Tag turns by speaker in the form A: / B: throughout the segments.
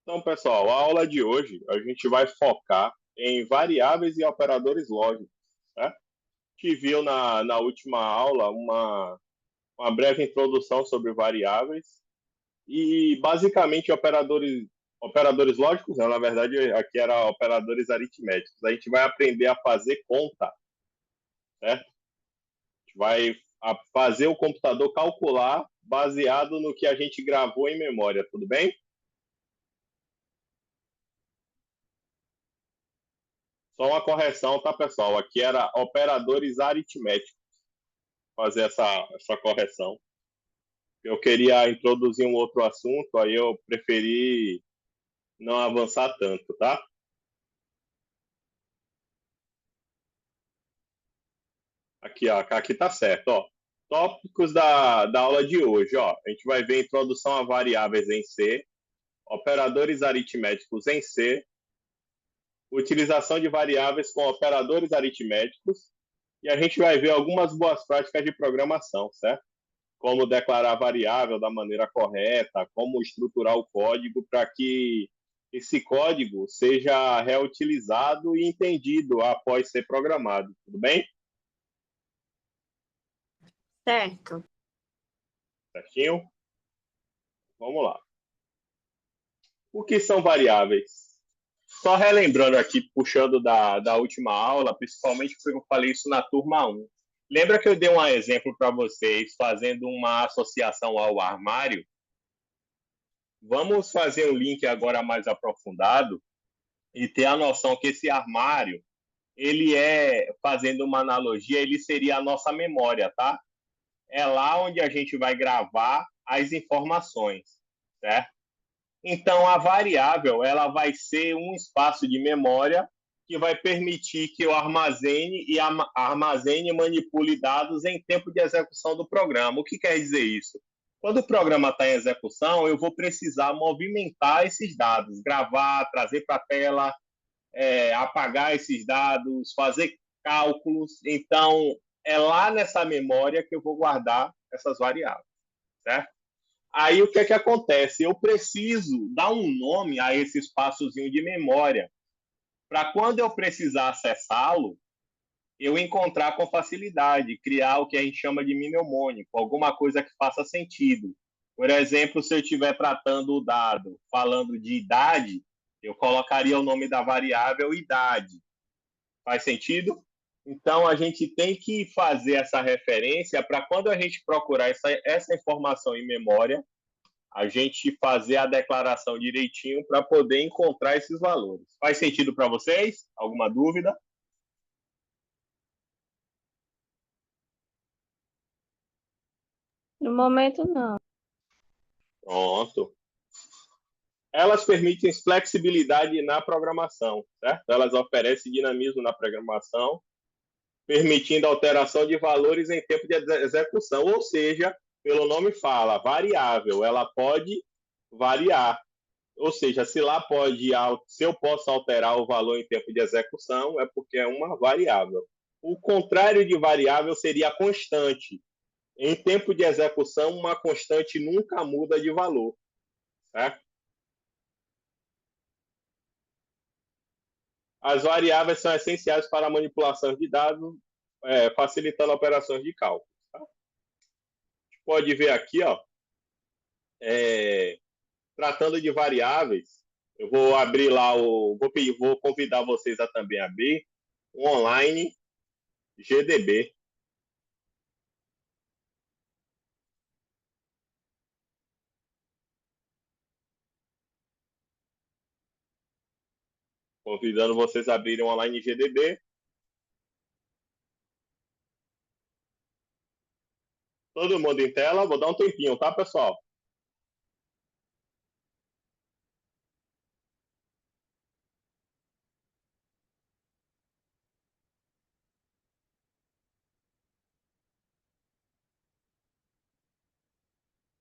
A: Então, pessoal, a aula de hoje a gente vai focar em variáveis e operadores lógicos, né? Que viu na última aula uma breve introdução sobre variáveis e, basicamente, operadores lógicos, não, na verdade, aqui era operadores aritméticos. A gente vai aprender a fazer conta, certo? A gente vai fazer o computador calcular baseado no que a gente gravou em memória, tudo bem? Só uma correção, tá, pessoal? Aqui era operadores aritméticos. Fazer essa correção. Eu queria introduzir um outro assunto, aí eu preferi não avançar tanto, tá? Aqui, ó, aqui tá certo, ó. Tópicos da aula de hoje, ó. A gente vai ver introdução a variáveis em C, operadores aritméticos em C, utilização de variáveis com operadores aritméticos, e a gente vai ver algumas boas práticas de programação, certo? Como declarar variável da maneira correta, como estruturar o código para que esse código seja reutilizado e entendido após ser programado. Tudo bem?
B: Certo.
A: Certinho? Vamos lá. O que são variáveis? Só relembrando aqui, puxando da última aula, principalmente porque eu falei isso na turma 1. Lembra que eu dei um exemplo para vocês fazendo uma associação ao armário? Vamos fazer um link agora mais aprofundado e ter a noção que esse armário, ele é, fazendo uma analogia, ele seria a nossa memória, tá? É lá onde a gente vai gravar as informações, certo? Então, a variável, ela vai ser um espaço de memória que vai permitir que eu armazene e manipule dados em tempo de execução do programa. O que quer dizer isso? Quando o programa está em execução, eu vou precisar movimentar esses dados, gravar, trazer para a tela, apagar esses dados, fazer cálculos. Então, é lá nessa memória que eu vou guardar essas variáveis, certo? Aí o que é que acontece? Eu preciso dar um nome a esse espaçozinho de memória para quando eu precisar acessá-lo, eu encontrar com facilidade, criar o que a gente chama de mnemônico, alguma coisa que faça sentido. Por exemplo, se eu estiver tratando o dado falando de idade, eu colocaria o nome da variável idade. Faz sentido? Então, a gente tem que fazer essa referência para quando a gente procurar essa informação em memória, a gente fazer a declaração direitinho para poder encontrar esses valores. Faz sentido para vocês? Alguma dúvida?
B: No momento, não.
A: Pronto. Elas permitem flexibilidade na programação, certo? Elas oferecem dinamismo na programação, permitindo alteração de valores em tempo de execução, ou seja, pelo nome fala, variável, ela pode variar. Ou seja, se lá pode, se eu posso alterar o valor em tempo de execução, é porque é uma variável. O contrário de variável seria constante. Em tempo de execução, uma constante nunca muda de valor, certo? As variáveis são essenciais para a manipulação de dados, facilitando operações de cálculo. Tá? Pode ver aqui, ó, tratando de variáveis, eu vou abrir lá vou convidar vocês a também abrir um online GDB. Convidando vocês a abrirem um online GDB. Todo mundo em tela, vou dar um tempinho, tá, pessoal?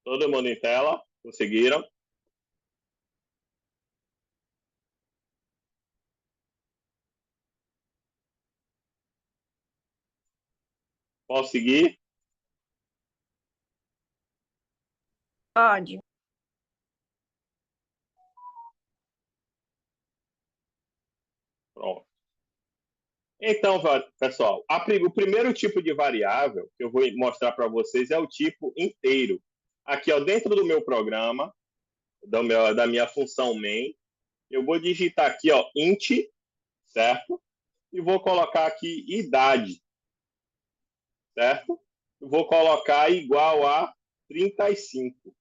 A: Todo mundo em tela, conseguiram? Posso seguir?
B: Pode.
A: Então, pessoal, o primeiro tipo de variável que eu vou mostrar para vocês é o tipo inteiro. Aqui, ó, dentro do meu programa, da minha função main, eu vou digitar aqui, ó, int, certo? E vou colocar aqui idade, certo? Eu vou colocar igual a 35.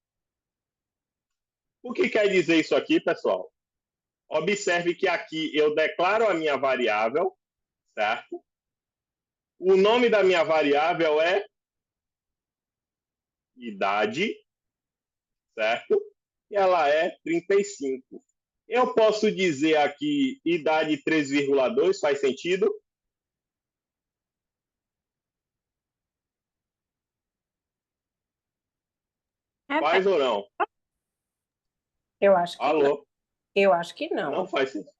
A: O que quer dizer isso aqui, pessoal? Observe que aqui eu declaro a minha variável, certo? O nome da minha variável é idade, certo? E ela é 35. Eu posso dizer aqui idade 3,2, faz sentido? Faz
B: Repete.
A: ou não?
C: Eu acho que não.
A: Alô?
C: Eu acho que
A: Não
C: não.
A: faz sentido.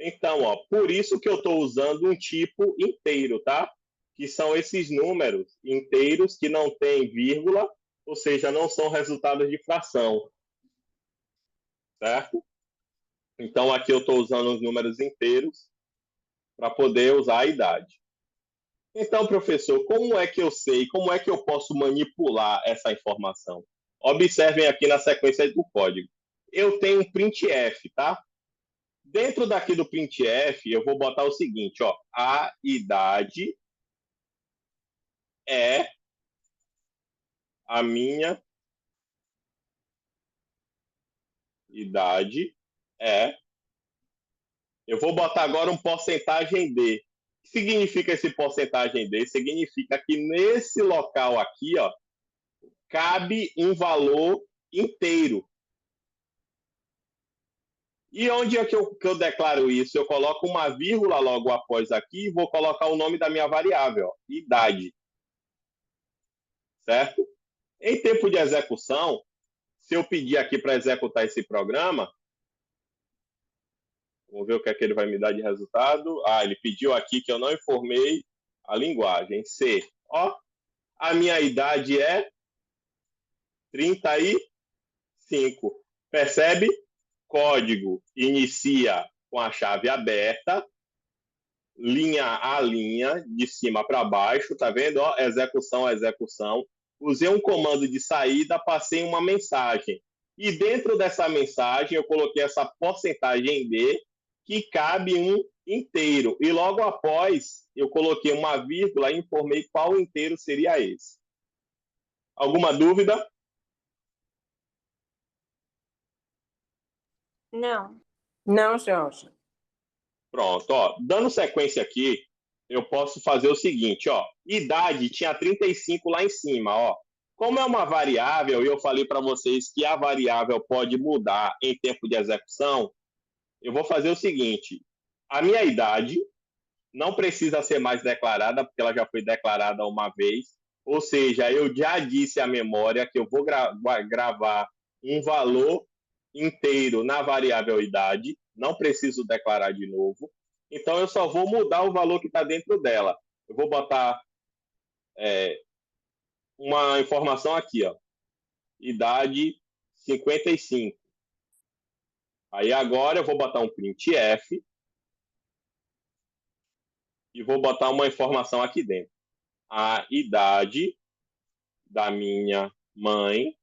A: Então, ó, por isso que eu estou usando um tipo inteiro, tá? Que são esses números inteiros que não tem vírgula, ou seja, não são resultados de fração, certo? Então, aqui eu estou usando os números inteiros para poder usar a idade. Então, professor, como é que eu sei, como é que eu posso manipular essa informação? Observem aqui na sequência do código. Eu tenho um printf, tá? Dentro daqui do printf, eu vou botar o seguinte, ó, a idade é a minha idade é. Eu vou botar agora um porcentagem D. O que significa esse porcentagem D? Significa que nesse local aqui, ó, cabe um valor inteiro. E onde é que eu declaro isso? Eu coloco uma vírgula logo após aqui e vou colocar o nome da minha variável, ó, idade. Certo? Em tempo de execução, se eu pedir aqui para executar esse programa, vamos ver o que é que ele vai me dar de resultado. Ah, ele pediu aqui que eu não informei a linguagem. C. Ó, a minha idade é 35. Percebe? Código inicia com a chave aberta, linha a linha, de cima para baixo, tá vendo? Ó, execução, execução. Usei um comando de saída, passei uma mensagem. E dentro dessa mensagem eu coloquei essa porcentagem D, que cabe um inteiro. E logo após eu coloquei uma vírgula e informei qual inteiro seria esse. Alguma dúvida?
B: Não.
C: Não, Jorge.
A: Pronto, ó. Dando sequência aqui, eu posso fazer o seguinte, ó. Idade tinha 35 lá em cima, ó. Como é uma variável, e eu falei para vocês que a variável pode mudar em tempo de execução, eu vou fazer o seguinte: a minha idade não precisa ser mais declarada, porque ela já foi declarada uma vez. Ou seja, eu já disse à memória que eu vou gravar um valor inteiro na variável idade, não preciso declarar de novo. Então, eu só vou mudar o valor que está dentro dela. Eu vou botar uma informação aqui, ó. Idade 55. Aí agora eu vou botar um printf e vou botar uma informação aqui dentro. A idade da minha mãe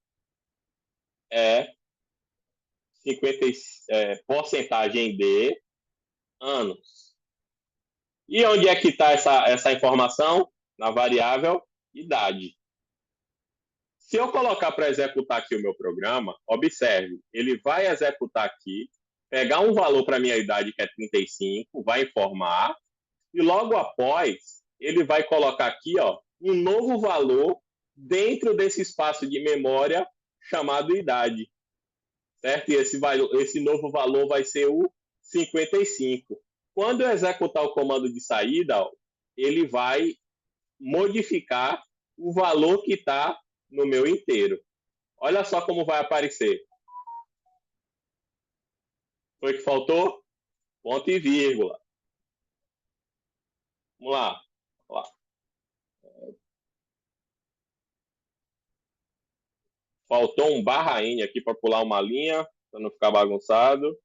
A: é 50, porcentagem de anos. E onde é que está essa informação? Na variável idade. Se eu colocar para executar aqui o meu programa, observe, ele vai executar aqui, pegar um valor para a minha idade, que é 35, vai informar, e logo após, ele vai colocar aqui, ó, um novo valor dentro desse espaço de memória chamado idade, certo? E esse novo valor vai ser o 55. Quando eu executar o comando de saída, ó, ele vai modificar o valor que está no meu inteiro. Olha só como vai aparecer. Foi que faltou? Ponto e vírgula. Vamos lá. Vamos lá. Faltou um barra N aqui para pular uma linha, para não ficar bagunçado.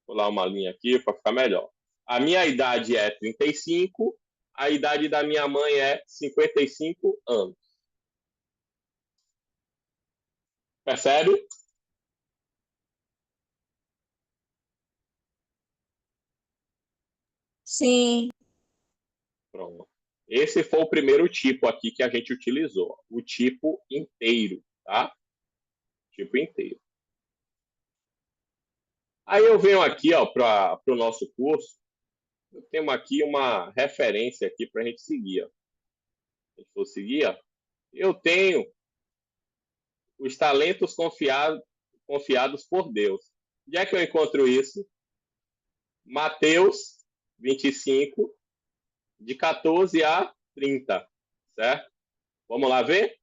A: Pular uma linha aqui para ficar melhor. A minha idade é 35, a idade da minha mãe é 55 anos. Percebe?
B: Sim.
A: Pronto. Esse foi o primeiro tipo aqui que a gente utilizou, o tipo inteiro, tá? Tipo inteiro. Aí eu venho aqui, ó, para o nosso curso. Eu tenho aqui uma referência aqui para a gente seguir, ó. Se a gente for seguir, ó, eu tenho os talentos confiados por Deus. Onde é que eu encontro isso? Mateus 25, de 14 a 30, certo? Vamos lá ver?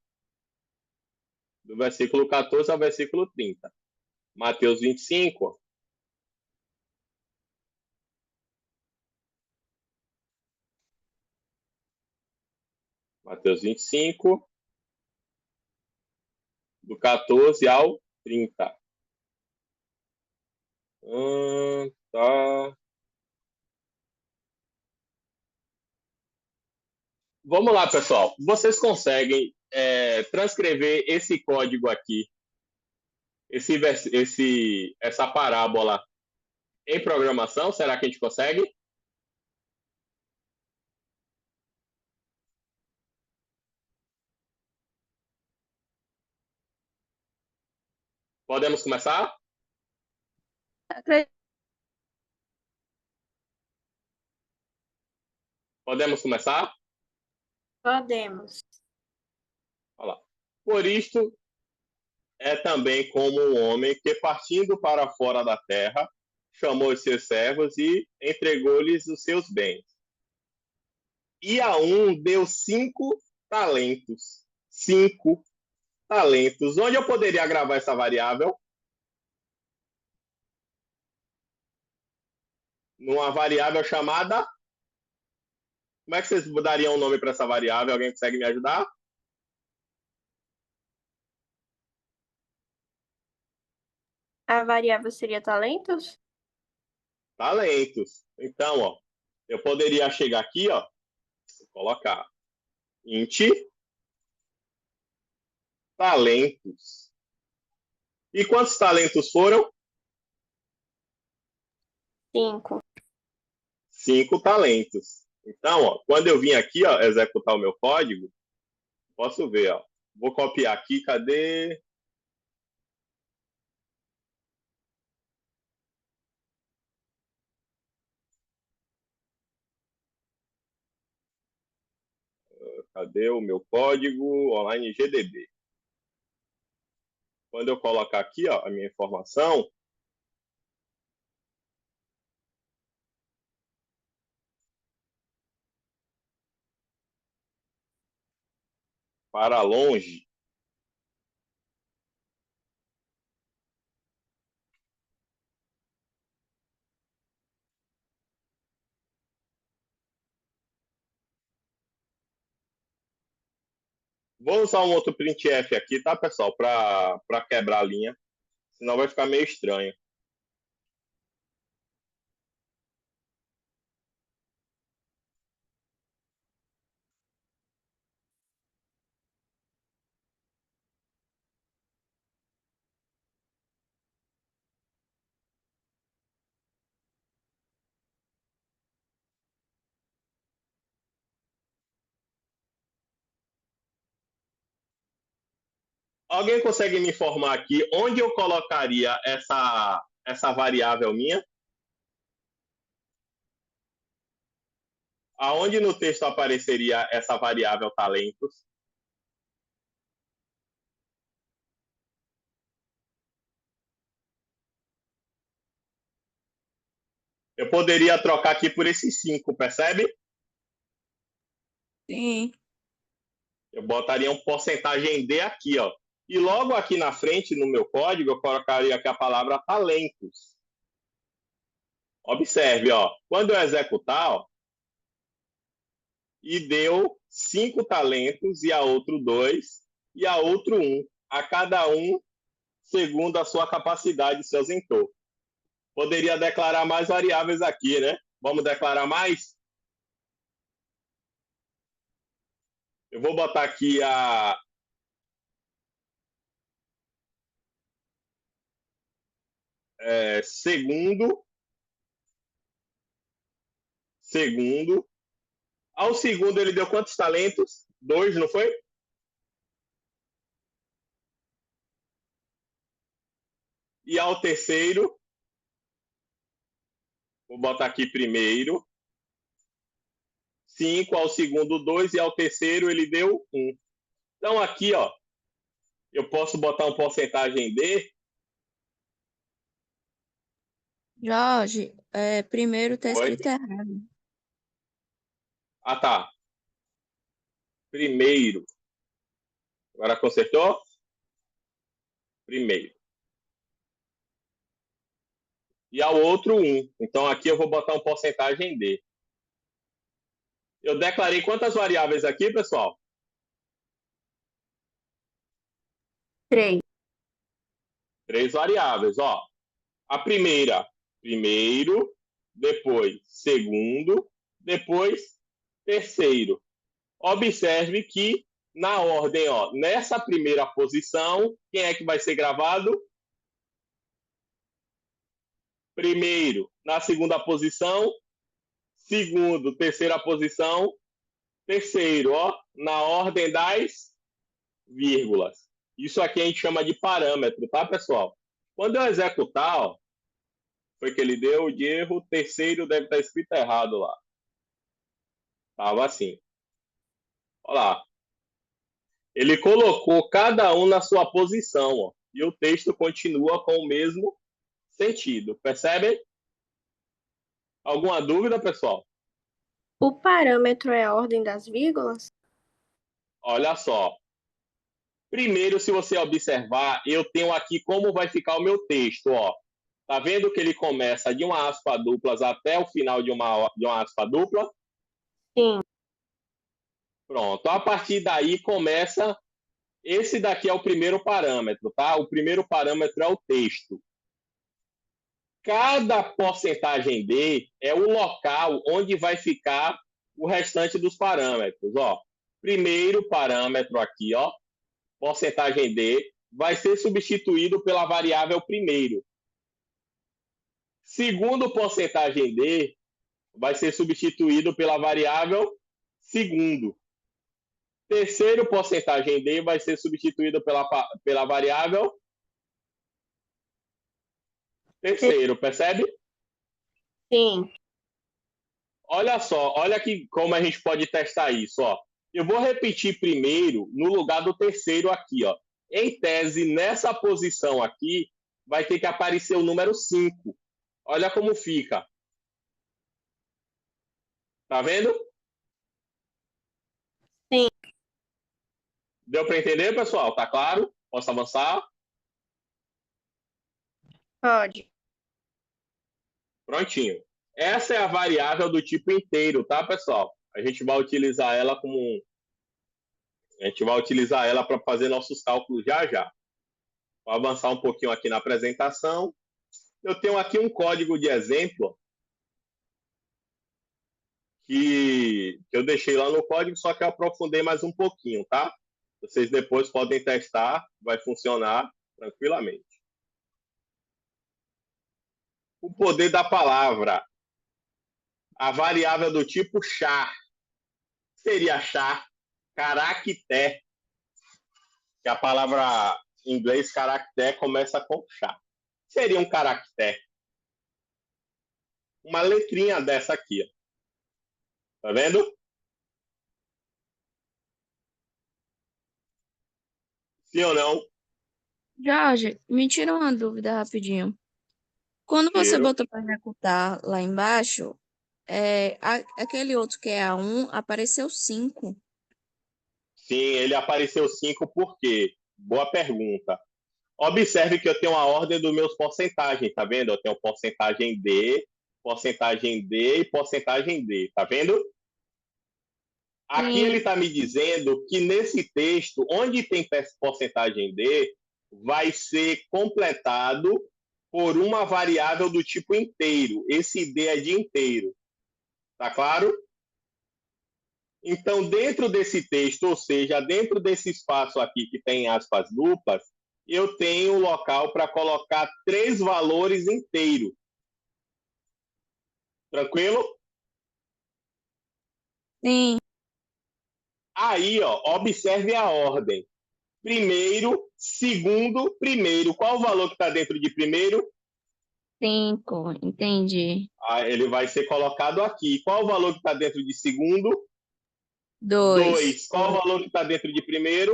A: Do versículo 14 ao versículo 30. Mateus 25. Mateus 25, do 14 ao 30. Tá. Vamos lá, pessoal. Vocês conseguem transcrever esse código aqui, essa parábola em programação? Será que a gente consegue? Podemos começar? Podemos começar?
B: Podemos.
A: Olha lá. Por isto é também como um homem que, partindo para fora da terra, chamou os seus servos e entregou-lhes os seus bens. E a um deu 5 talentos. 5 talentos. Onde eu poderia gravar essa variável? Numa variável chamada... Como é que vocês dariam um nome para essa variável? Alguém consegue me ajudar?
B: A variável seria talentos?
A: Talentos. Então, ó, eu poderia chegar aqui, ó, colocar int talentos. E quantos talentos foram?
B: 5.
A: 5 talentos. Então, ó, quando eu vim aqui, ó, executar o meu código, posso ver, ó. Vou copiar aqui, cadê? Cadê o meu código online GDB? Quando eu colocar aqui, ó, a minha informação, para longe, vou usar um outro printf aqui, tá, pessoal? Para quebrar a linha. Senão vai ficar meio estranho. Alguém consegue me informar aqui onde eu colocaria essa variável minha? Aonde no texto apareceria essa variável talentos? Eu poderia trocar aqui por esses 5, percebe?
B: Sim.
A: Eu botaria um porcentagem D aqui, ó. E logo aqui na frente, no meu código, eu colocaria aqui a palavra talentos. Observe, ó. Quando eu executar, ó, e deu 5 talentos, e a outro 2, e a outro 1. A cada um, segundo a sua capacidade se ausentou. Poderia declarar mais variáveis aqui, né? Vamos declarar mais? Eu vou botar aqui a segundo. Ao segundo ele deu quantos talentos? 2, não foi? E ao terceiro, vou botar aqui primeiro, 5, ao segundo 2 e ao terceiro ele deu 1. Então aqui, ó, eu posso botar um porcentagem D.
D: Jorge, primeiro tá
A: Oi?
D: escrito errado.
A: Ah, tá. Primeiro. Agora consertou? Primeiro. E ao outro 1. Então aqui eu vou botar um porcentagem D. Eu declarei quantas variáveis aqui, pessoal?
B: 3.
A: 3 variáveis, ó. A primeira, primeiro, depois segundo, depois terceiro. Observe que na ordem, ó, nessa primeira posição, quem é que vai ser gravado? Primeiro. Na segunda posição, segundo. Terceira posição, terceiro, ó, na ordem das vírgulas. Isso aqui a gente chama de parâmetro, tá, pessoal? Quando eu executar, ó, foi que ele deu de erro, o terceiro deve estar escrito errado lá. Tava assim. Olha lá. Ele colocou cada um na sua posição, ó, e o texto continua com o mesmo sentido. Percebem? Alguma dúvida, pessoal?
B: O parâmetro é a ordem das vírgulas?
A: Olha só. Primeiro, se você observar, eu tenho aqui como vai ficar o meu texto, ó. Tá vendo que ele começa de uma aspa dupla até o final de uma aspa dupla?
B: Sim.
A: Pronto. A partir daí começa. Esse daqui é o primeiro parâmetro, tá? O primeiro parâmetro é o texto. Cada porcentagem D é o local onde vai ficar o restante dos parâmetros, ó. Primeiro parâmetro aqui, ó, porcentagem D, vai ser substituído pela variável primeiro. Segundo porcentagem D, vai ser substituído pela variável segundo. Terceiro porcentagem D vai ser substituído pela variável terceiro, percebe?
B: Sim.
A: Olha só, olha aqui como a gente pode testar isso, ó. Eu vou repetir primeiro no lugar do terceiro aqui, ó. Em tese, nessa posição aqui, vai ter que aparecer o número 5. Olha como fica. Tá vendo?
B: Sim.
A: Deu para entender, pessoal? Tá claro? Posso avançar?
B: Pode.
A: Prontinho. Essa é a variável do tipo inteiro, tá, pessoal? A gente vai utilizar ela para fazer nossos cálculos já já. Vou avançar um pouquinho aqui na apresentação. Eu tenho aqui um código de exemplo que eu deixei lá no código, só que eu aprofundei mais um pouquinho, tá? Vocês depois podem testar, vai funcionar tranquilamente. O poder da palavra. A variável do tipo char. Seria char, caractere. Que a palavra em inglês caractere começa com char. Seria um caractere. Uma letrinha dessa aqui, ó. Tá vendo? Sim ou não?
D: Jorge, me tira uma dúvida rapidinho. Quando você
A: Tiro.
D: botou para executar lá embaixo, aquele outro que é A1 apareceu 5.
A: Sim, ele apareceu 5 por quê? Boa pergunta. Observe que eu tenho a ordem dos meus porcentagens, tá vendo? Eu tenho porcentagem D e porcentagem D, tá vendo? Aqui ele está me dizendo que nesse texto, onde tem porcentagem D, vai ser completado por uma variável do tipo inteiro. Esse D é de inteiro. Tá claro? Então, dentro desse texto, ou seja, dentro desse espaço aqui que tem aspas duplas, eu tenho um local para colocar 3 valores inteiros. Tranquilo?
D: Sim,
A: Aí, ó, observe a ordem. Primeiro, segundo, primeiro. Qual o valor que está dentro de primeiro?
D: 5, entendi.
A: Ele vai ser colocado aqui. Qual o valor que está dentro de segundo?
D: 2,
A: 2. Qual o valor que está dentro de primeiro?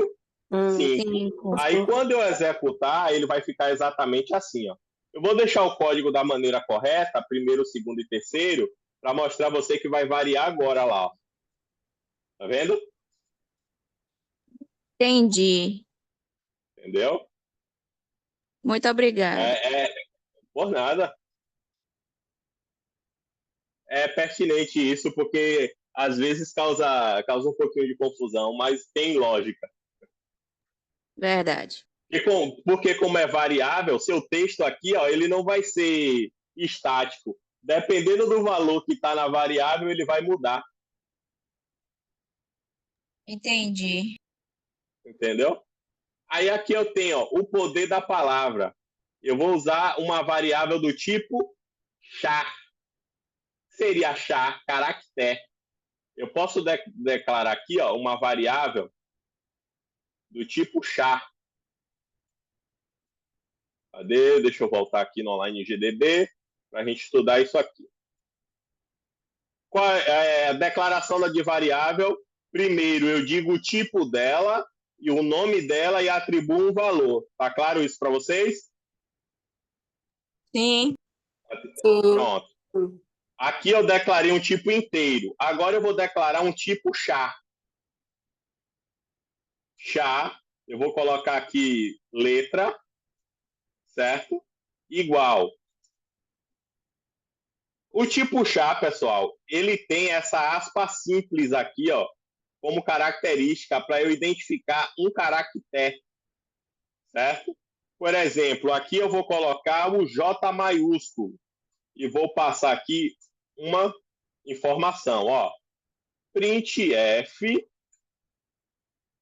A: 5.
D: 5.
A: Aí, quando eu executar, ele vai ficar exatamente assim, ó. Eu vou deixar o código da maneira correta, primeiro, segundo e terceiro, para mostrar a você que vai variar agora lá, ó. Tá vendo?
D: Entendi.
A: Entendeu?
D: Muito obrigada.
A: Por nada. É pertinente isso, porque às vezes causa um pouquinho de confusão, mas tem lógica.
D: Verdade.
A: Porque como é variável, seu texto aqui, ó, ele não vai ser estático. Dependendo do valor que está na variável, ele vai mudar.
D: Entendi.
A: Entendeu? Aí aqui eu tenho, ó, o poder da palavra. Eu vou usar uma variável do tipo char. Seria char, caractere. Eu posso declarar aqui, ó, uma variável do tipo char. Cadê? Deixa eu voltar aqui no Online GDB para a gente estudar isso aqui. Qual é a declaração de variável? Primeiro, eu digo o tipo dela e o nome dela e atribuo um valor. Tá claro isso para vocês?
D: Sim.
A: Pronto. Aqui eu declarei um tipo inteiro. Agora eu vou declarar um tipo char. Char, eu vou colocar aqui letra, certo? Igual. O tipo char, pessoal, ele tem essa aspa simples aqui, ó, como característica para eu identificar um caractere, certo? Por exemplo, aqui eu vou colocar o J maiúsculo e vou passar aqui uma informação, ó, printf,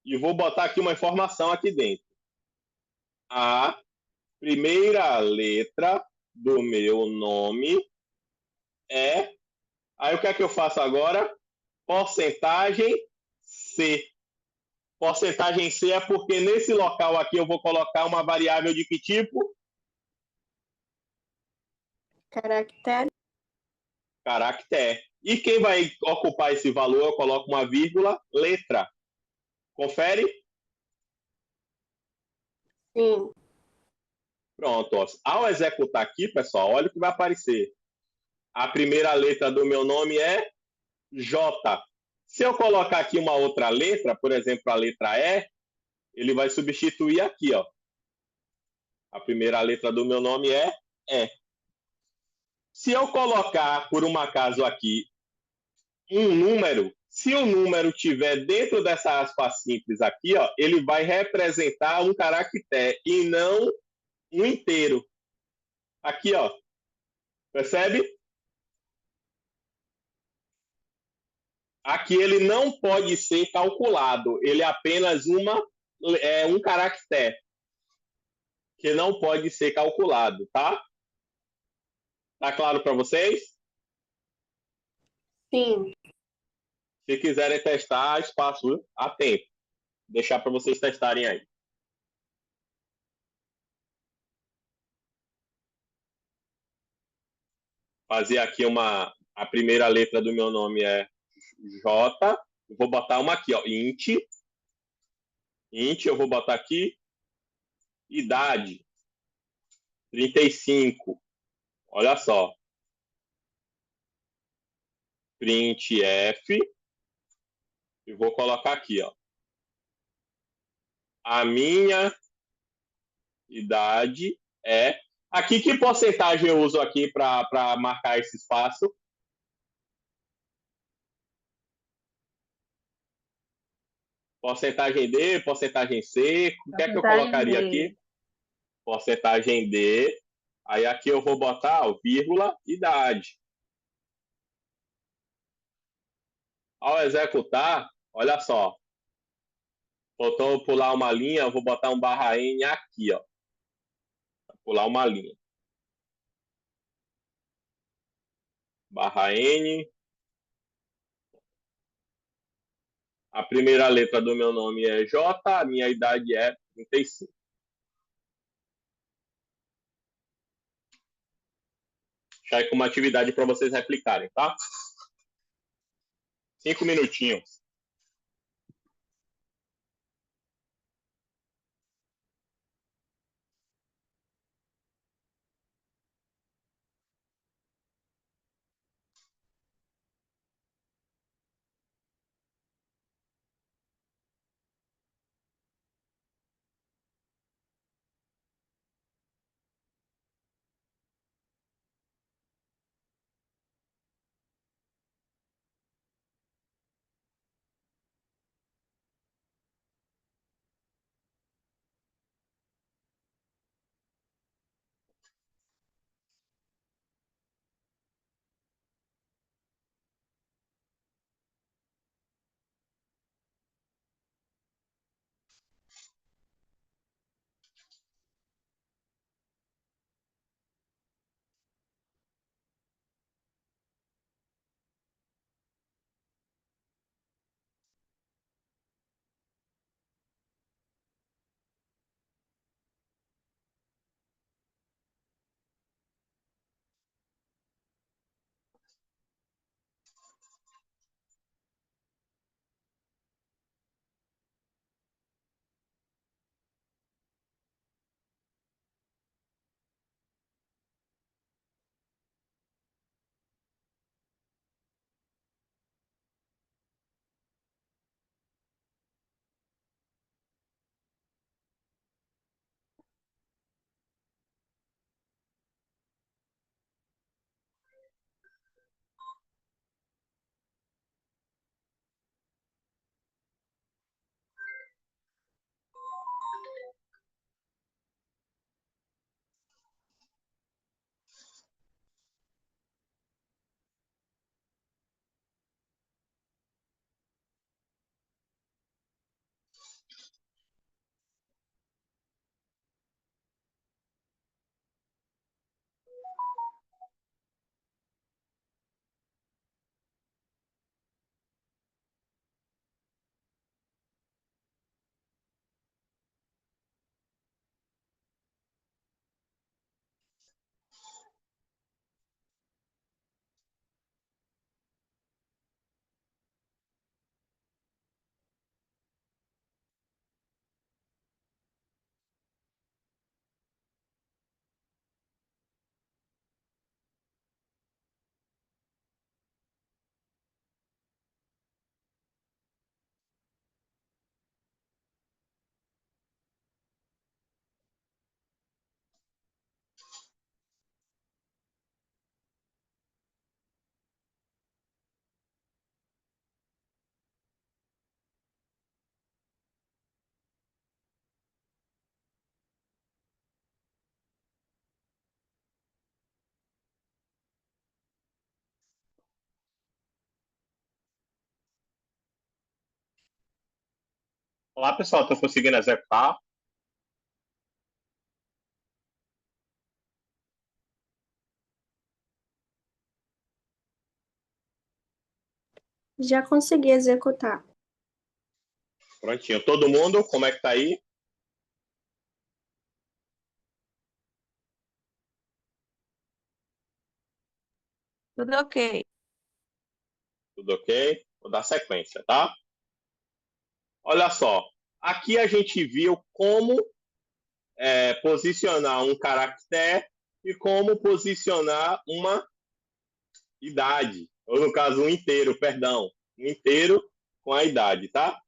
A: e vou botar aqui uma informação aqui dentro. A primeira letra do meu nome é... Aí o que é que eu faço agora? Porcentagem C. Porcentagem C é porque nesse local aqui eu vou colocar uma variável de que tipo?
B: Caractere.
A: Caractere. E quem vai ocupar esse valor? Eu coloco uma vírgula, letra. Confere?
B: Sim.
A: Pronto. Ó. Ao executar aqui, pessoal, olha o que vai aparecer. A primeira letra do meu nome é J. Se eu colocar aqui uma outra letra, por exemplo, a letra E, ele vai substituir aqui, ó. A primeira letra do meu nome é E. Se eu colocar, por um acaso aqui, um número, se o número tiver dentro dessa aspa simples aqui, ó, ele vai representar um caractere e não um inteiro. Aqui, ó. Percebe? Aqui ele não pode ser calculado. Ele é apenas um caractere que não pode ser calculado, tá? Tá claro para vocês?
B: Sim.
A: Se quiserem testar, espaço a tempo. Deixar para vocês testarem aí. Fazer aqui a primeira letra do meu nome é J. Eu vou botar uma aqui, ó, int. Int, eu vou botar aqui idade 35. Olha só. Printf. E vou colocar aqui, ó. A minha idade é... Aqui, que porcentagem eu uso aqui para marcar esse espaço? Porcentagem D, porcentagem C, o que é que eu colocaria aqui? Porcentagem D. Aí aqui eu vou botar, ó, vírgula, idade. Ao executar, olha só, faltou pular uma linha, eu vou botar um barra N aqui, ó. Pular uma linha. Barra N. A primeira letra do meu nome é J, a minha idade é 35. Já é como atividade para vocês replicarem, tá? 5 minutinhos. Olá, pessoal. Estou conseguindo executar?
B: Já consegui executar.
A: Prontinho. Todo mundo, como é que tá aí?
D: Tudo ok.
A: Tudo ok? Vou dar sequência, tá? Olha só. Aqui a gente viu como posicionar um caractere e como posicionar uma idade. Ou, no caso, um inteiro, perdão. Um inteiro com a idade, tá?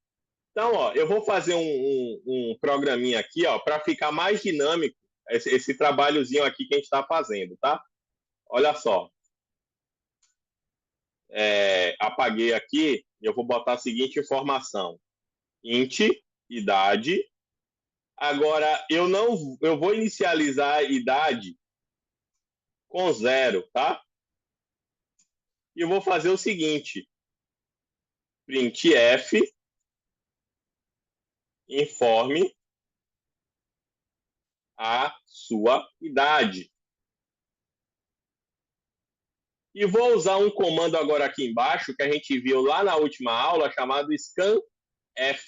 A: Então, ó, eu vou fazer um programinha aqui, ó, para ficar mais dinâmico esse trabalhozinho aqui que a gente está fazendo, tá? Olha só. Apaguei aqui e eu vou botar a seguinte informação: int, idade. Agora, eu vou inicializar a idade com 0, tá? E eu vou fazer o seguinte: printf, informe a sua idade. E vou usar um comando agora aqui embaixo, que a gente viu lá na última aula, chamado scanf.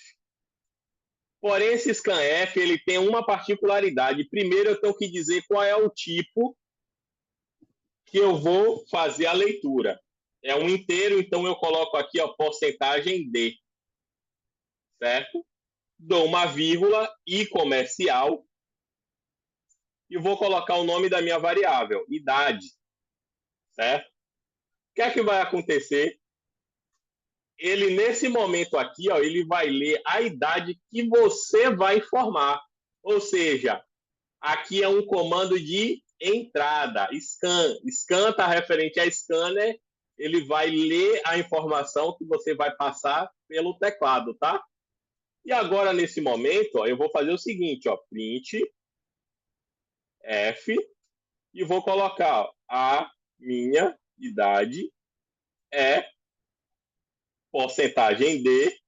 A: Porém, esse scanf ele tem uma particularidade. Primeiro, eu tenho que dizer qual é o tipo que eu vou fazer a leitura. É um inteiro, então eu coloco aqui a porcentagem D. Certo? Dou uma vírgula e comercial e vou colocar o nome da minha variável, idade. Certo? O que é que vai acontecer? Ele, nesse momento aqui, ó, ele vai ler a idade que você vai informar. Ou seja, aqui é um comando de entrada, scan. Scan está referente a scanner, ele vai ler a informação que você vai passar pelo teclado, tá? E agora, nesse momento, ó, eu vou fazer o seguinte, ó, print F e vou colocar ó, a minha idade é porcentagem de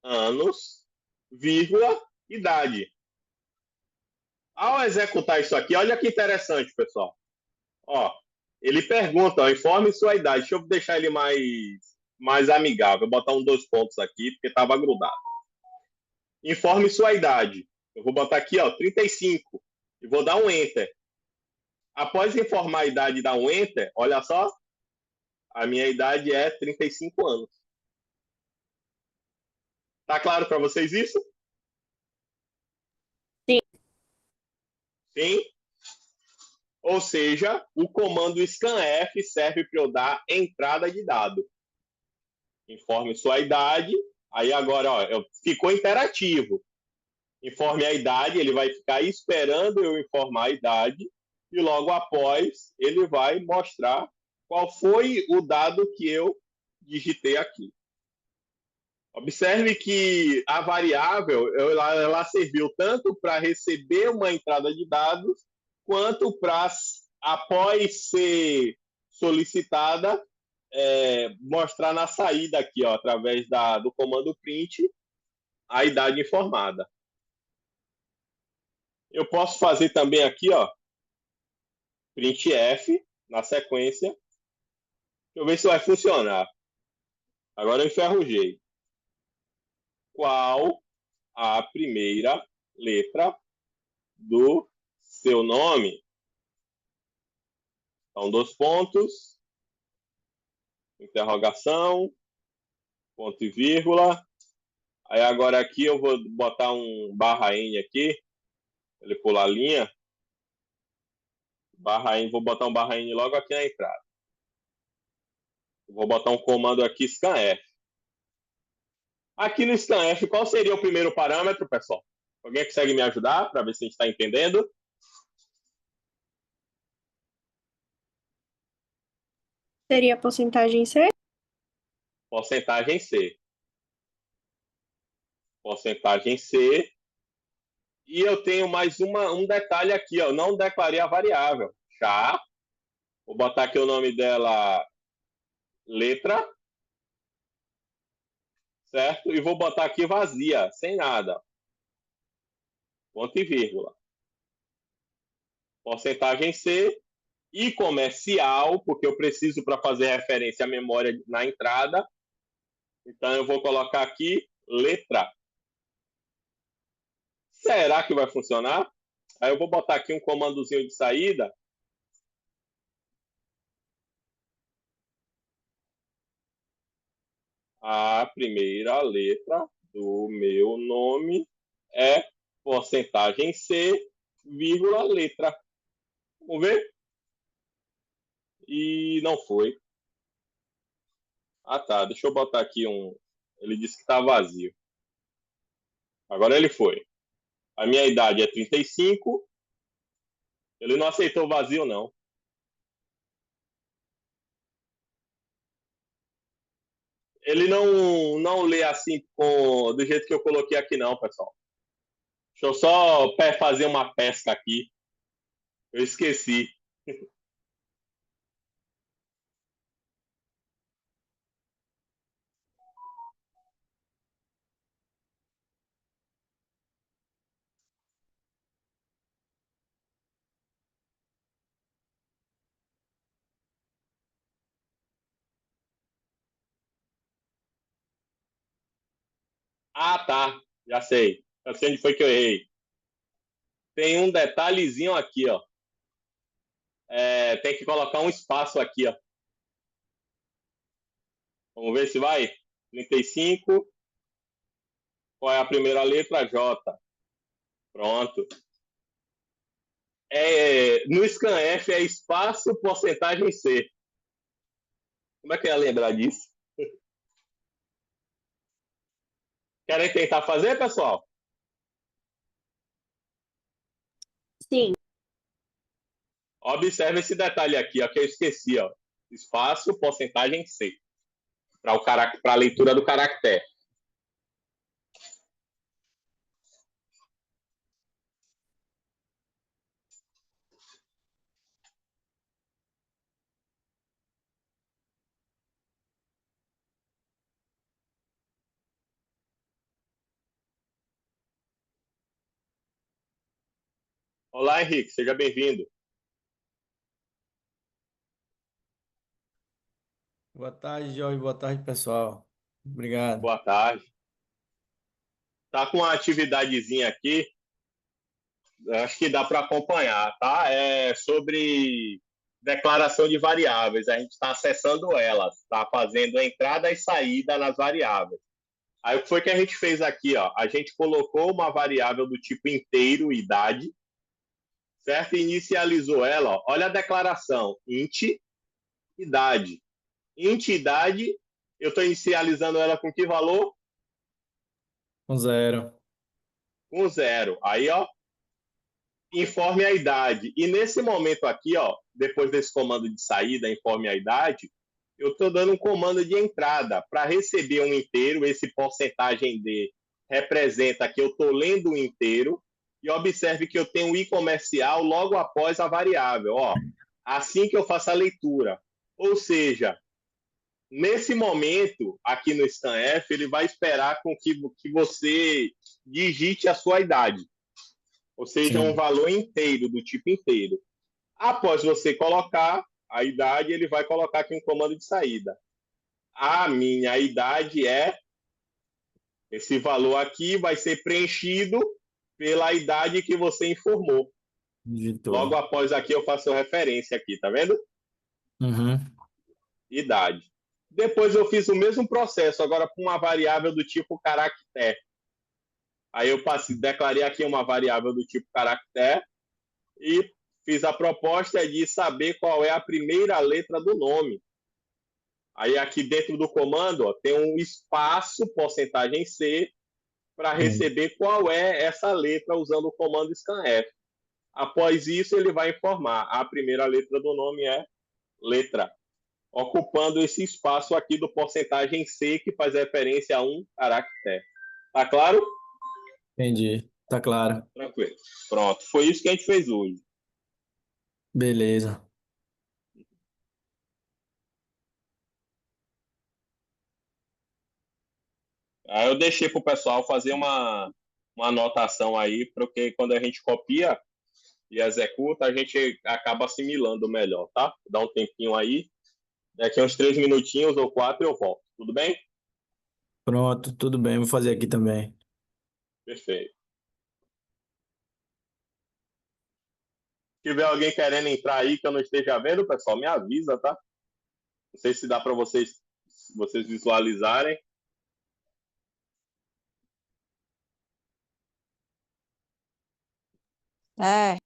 A: anos, vírgula, idade. Ao executar isso aqui, olha que interessante, pessoal. Ó, ele pergunta, ó, informe sua idade. Deixa eu deixar ele mais amigável. Vou botar dois pontos aqui, porque estava grudado. Informe sua idade. Eu vou botar aqui, ó, 35. E vou dar um Enter. Após informar a idade e dar um Enter, olha só, a minha idade é 35 anos. Tá claro para vocês isso?
B: Sim.
A: Sim? Ou seja, o comando scanf serve para eu dar entrada de dado. Informe sua idade. Aí agora, ó, ficou interativo. Informe a idade, ele vai ficar esperando eu informar a idade e logo após ele vai mostrar qual foi o dado que eu digitei aqui. Observe que a variável ela serviu tanto para receber uma entrada de dados, quanto para, após ser solicitada, mostrar na saída aqui, ó, através do comando print, a idade informada. Eu posso fazer também aqui, ó, printf, na sequência. Deixa eu ver se vai funcionar. Agora eu enferrujei. Qual a primeira letra do seu nome? Então, dois pontos, interrogação, ponto e vírgula. Aí agora aqui eu vou botar um barra N aqui, ele pular a linha. Barra N, vou botar um barra N logo aqui na entrada. Vou botar um comando aqui, scanf. Aqui no scanf, qual seria o primeiro parâmetro, pessoal? Alguém consegue me ajudar para ver se a gente está entendendo?
B: Seria a porcentagem C?
A: Porcentagem C. Porcentagem C. E eu tenho mais um detalhe aqui, ó. Não declarei a variável. Já. Vou botar aqui o nome dela, letra. Certo? E vou botar aqui vazia, sem nada. Ponto e vírgula. Porcentagem C. E comercial, porque eu preciso para fazer referência à memória na entrada. Então eu vou colocar aqui letra. Será que vai funcionar? Aí eu vou botar aqui um comandozinho de saída. A primeira letra do meu nome é porcentagem C, vírgula, letra. Vamos ver? E não foi. Ah, tá. Deixa eu botar aqui um... Ele disse que está vazio. Agora ele foi. A minha idade é 35. Ele não aceitou vazio, não. Ele não lê assim do jeito que eu coloquei aqui, não, pessoal. Deixa eu só fazer uma pesca aqui. Eu esqueci. Ah, tá. Já sei. Já sei onde foi que eu errei. Tem um detalhezinho aqui, ó. Tem que colocar um espaço aqui, ó. Vamos ver se vai. 35. Qual é a primeira letra? J. Pronto. No scanf é espaço, porcentagem C. Como é que eu ia lembrar disso? Querem tentar fazer, pessoal?
B: Sim.
A: Observe esse detalhe aqui, ó, que eu esqueci, ó. Espaço, porcentagem C. Para a leitura do caractere. Olá, Henrique, seja bem-vindo.
E: Boa tarde, Jorge. Boa tarde, pessoal. Obrigado.
A: Boa tarde. Tá com uma atividadezinha aqui, acho que dá para acompanhar, tá? É sobre declaração de variáveis. A gente está acessando elas, está fazendo entrada e saída nas variáveis. Aí o que foi que a gente fez aqui, ó? A gente colocou uma variável do tipo inteiro, idade, certo? E inicializou ela, ó. Olha a declaração, int, idade. Int, idade, eu estou inicializando ela com que valor?
E: Com zero.
A: Com zero. Aí, ó, informe a idade. E nesse momento aqui, ó, depois desse comando de saída, informe a idade, eu estou dando um comando de entrada para receber um inteiro. Esse porcentagem D representa que eu estou lendo o inteiro. E observe que eu tenho um i comercial logo após a variável. Ó, assim que eu faço a leitura. Ou seja, nesse momento, aqui no scanf, ele vai esperar com que você digite a sua idade, ou seja, um
E: Sim.
A: valor inteiro, do tipo inteiro. Após você colocar a idade, ele vai colocar aqui um comando de saída. A minha idade é. Esse valor aqui vai ser preenchido pela idade que você informou. Logo
E: Digitou.
A: após aqui eu faço referência aqui, tá vendo?
E: Uhum.
A: Idade. Depois eu fiz o mesmo processo, agora com uma variável do tipo caractere. Aí eu declarei aqui uma variável do tipo caractere e fiz a proposta de saber qual é a primeira letra do nome. Aí aqui dentro do comando, ó, tem um espaço, porcentagem C, para
E: Sim.
A: receber qual é essa letra usando o comando scanf. Após isso, ele vai informar. A primeira letra do nome é letra, ocupando esse espaço aqui do porcentagem C, que faz referência a um caractere. Tá claro?
E: Entendi. Tá claro.
A: Tranquilo. Pronto. Foi isso que a gente fez hoje.
E: Beleza.
A: Aí eu deixei para o pessoal fazer uma anotação aí, porque quando a gente copia e executa, a gente acaba assimilando melhor, tá? Dá um tempinho aí. Daqui uns 3 minutinhos ou 4 eu volto. Tudo bem?
E: Pronto, tudo bem. Vou fazer aqui também.
A: Perfeito. Se tiver alguém querendo entrar aí que eu não esteja vendo, pessoal, me avisa, tá? Não sei se dá para vocês visualizarem.
D: É.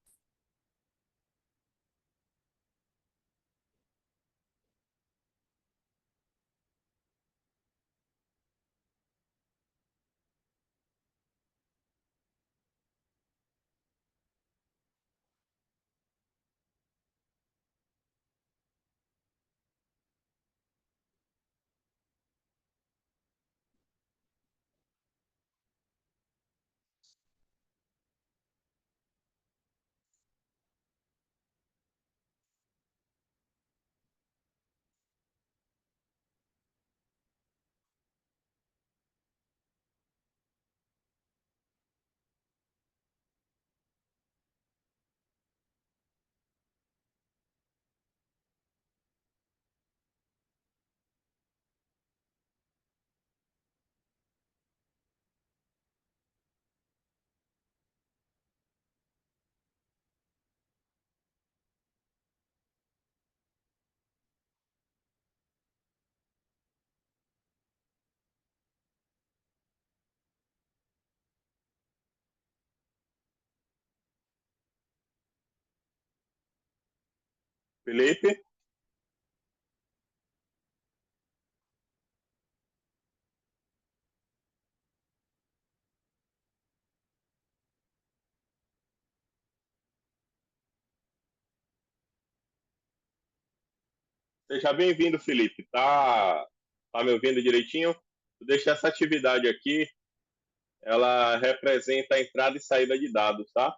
A: Felipe? Seja bem-vindo, Felipe. Tá me ouvindo direitinho? Vou deixar essa atividade aqui. Ela representa a entrada e saída de dados, tá?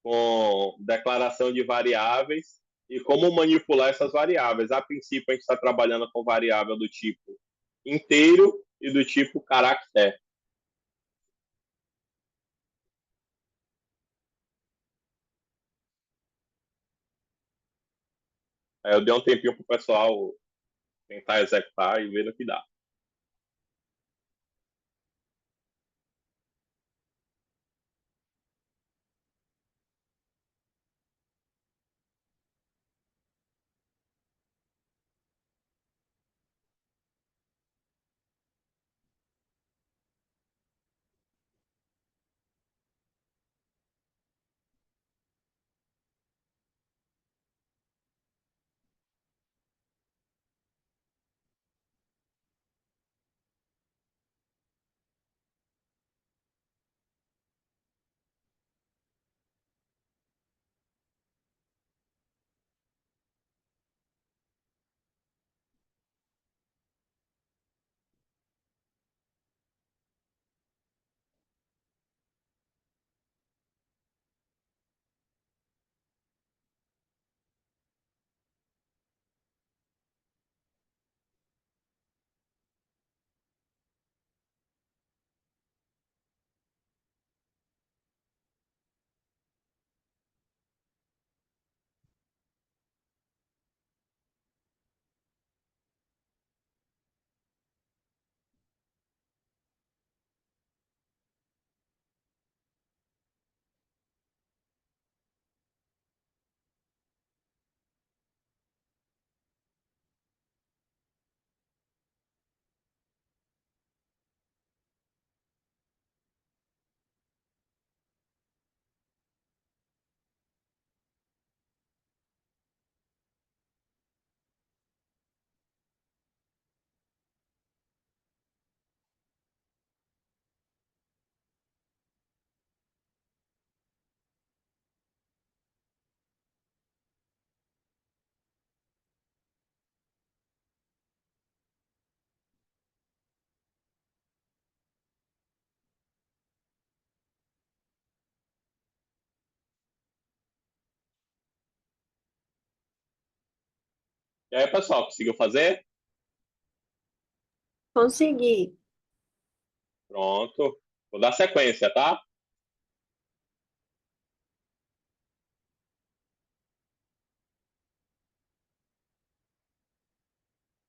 A: Com declaração de variáveis e como manipular essas variáveis. A princípio, a gente está trabalhando com variável do tipo inteiro e do tipo caractere. Aí eu dei um tempinho para o pessoal tentar executar e ver no que dá. E aí, pessoal, conseguiu fazer?
B: Consegui.
A: Pronto. Vou dar sequência, tá?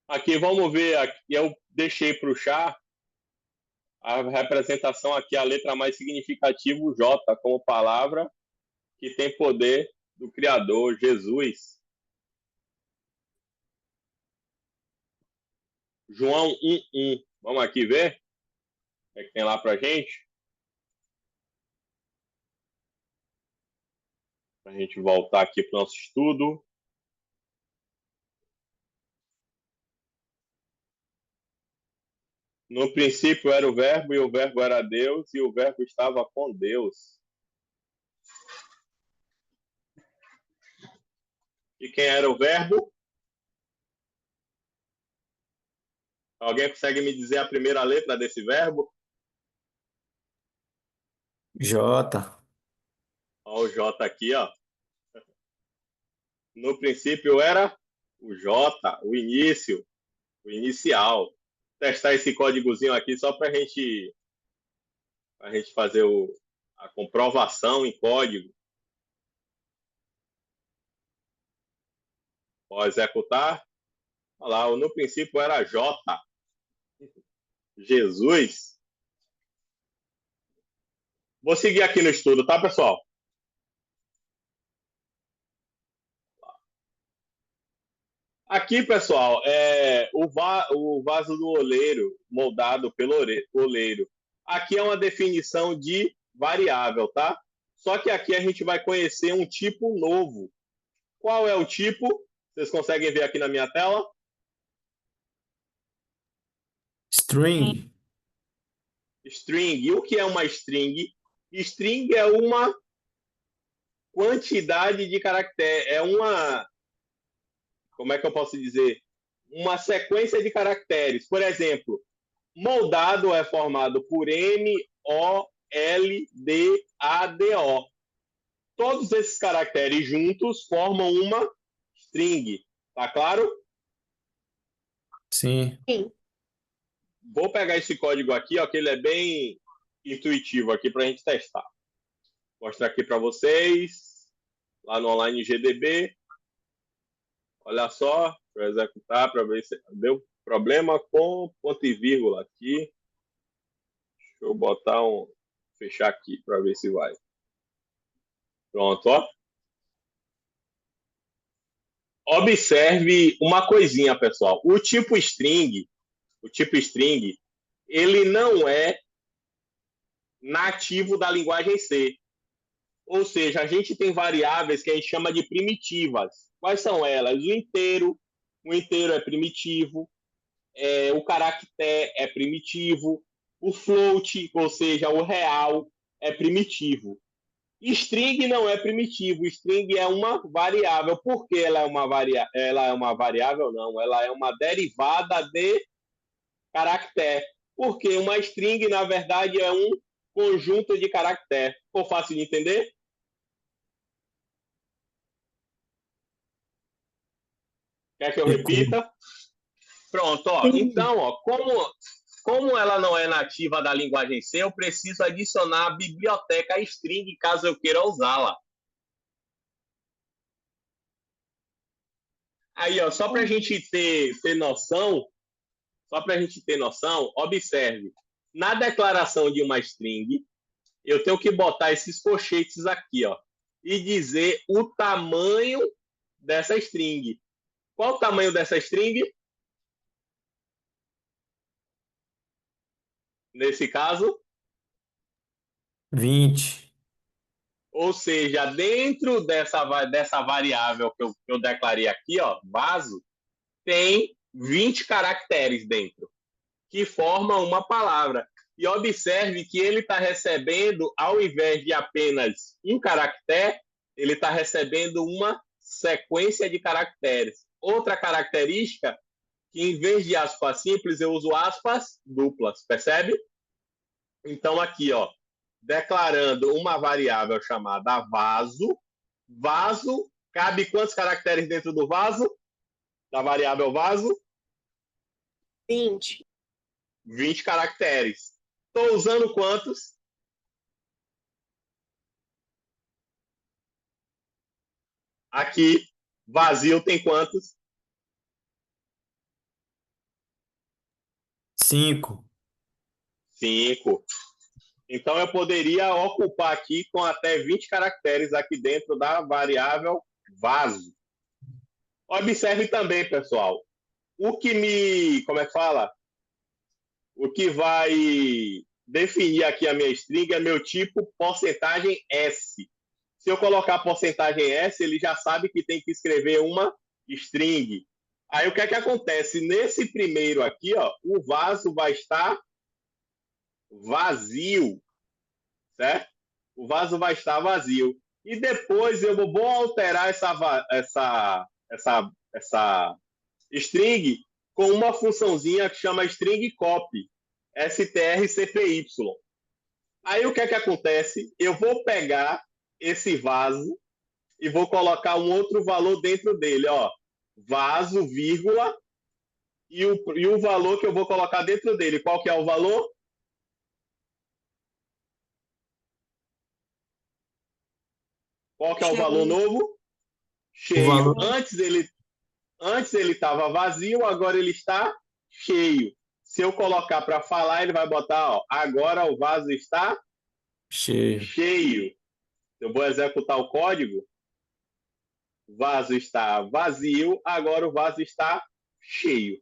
A: Aqui, vamos ver. Aqui eu deixei para o chá a representação aqui, a letra mais significativa, o J, como palavra que tem poder do Criador, Jesus. João 1:1. Vamos aqui ver o que tem lá para gente. Para a gente voltar aqui para o nosso estudo. No princípio era o Verbo, e o Verbo era Deus, e o Verbo estava com Deus. E quem era o Verbo? Alguém consegue me dizer a primeira letra desse verbo?
E: J.
A: Olha o J aqui, ó. No princípio era o J, o início, o inicial. Vou testar esse códigozinho aqui só para a gente fazer a comprovação em código. Pode executar. Olha lá, no princípio era J. Jesus. Vou seguir aqui no estudo, tá, pessoal? Aqui, pessoal, é o vaso do oleiro, moldado pelo oleiro. Aqui é uma definição de variável, tá? Só que aqui a gente vai conhecer um tipo novo. Qual é o tipo? Vocês conseguem ver aqui na minha tela?
E: String.
A: String. E o que é uma string? String é uma quantidade de caractere, é uma, como é que eu posso dizer? Uma sequência de caracteres. Por exemplo, moldado é formado por M-O-L-D-A-D-O. Todos esses caracteres juntos formam uma string. Tá claro?
E: Sim.
B: Sim.
A: Vou pegar esse código aqui, ó, que ele é bem intuitivo aqui para a gente testar. Vou mostrar aqui para vocês, lá no Online GDB. Olha só, para executar, para ver se deu problema com ponto e vírgula aqui. Deixa eu botar fechar aqui para ver se vai. Pronto, ó. Observe uma coisinha, pessoal. O tipo string, ele não é nativo da linguagem C. Ou seja, a gente tem variáveis que a gente chama de primitivas. Quais são elas? O inteiro é primitivo, o caractere é primitivo, o float, ou seja, o real, é primitivo. String não é primitivo, string é uma variável. Por que ela é uma variável? Ela é uma variável, não, ela é uma derivada de caractere. Porque uma string, na verdade, é um conjunto de caractere. Ficou fácil de entender? Quer que eu repita? Pronto, ó. Então, ó, como ela não é nativa da linguagem C, eu preciso adicionar a biblioteca string caso eu queira usá-la. Aí, ó, só para a gente ter noção, observe. Na declaração de uma string, eu tenho que botar esses colchetes aqui, ó, e dizer o tamanho dessa string. Qual o tamanho dessa string? Nesse caso,
E: 20.
A: ou seja, dentro dessa variável que eu declarei aqui, ó, vaso, tem 20 caracteres dentro, que formam uma palavra. E observe que ele está recebendo, ao invés de apenas um caractere, ele está recebendo uma sequência de caracteres. Outra característica, que em vez de aspas simples, eu uso aspas duplas, percebe? Então, aqui, ó, declarando uma variável chamada vaso. Vaso, cabe quantos caracteres dentro do vaso? Da variável vaso?
B: 20.
A: 20 caracteres. Estou usando quantos? Aqui, vazio tem quantos?
E: 5.
A: 5. Então, eu poderia ocupar aqui com até 20 caracteres aqui dentro da variável vaso. Observe também, pessoal, o que como é que fala? O que vai definir aqui a minha string é meu tipo porcentagem S. Se eu colocar porcentagem S, ele já sabe que tem que escrever uma string. Aí o que é que acontece? Nesse primeiro aqui, ó, o vaso vai estar vazio, certo? O vaso vai estar vazio. E depois eu vou alterar essa string com uma funçãozinha que chama string copy, strcpy. Aí o que é que acontece? Eu vou pegar esse vaso e vou colocar um outro valor dentro dele, ó, vaso, vírgula, e o valor que eu vou colocar dentro dele. Qual que é o valor? Qual que é o valor novo? Cheio.
E: valor-
A: Antes ele estava vazio, agora ele está cheio. Se eu colocar para falar, ele vai botar, ó, agora o vaso está
E: Cheio.
A: cheio. Eu vou executar o código. O vaso está vazio, agora o vaso está cheio.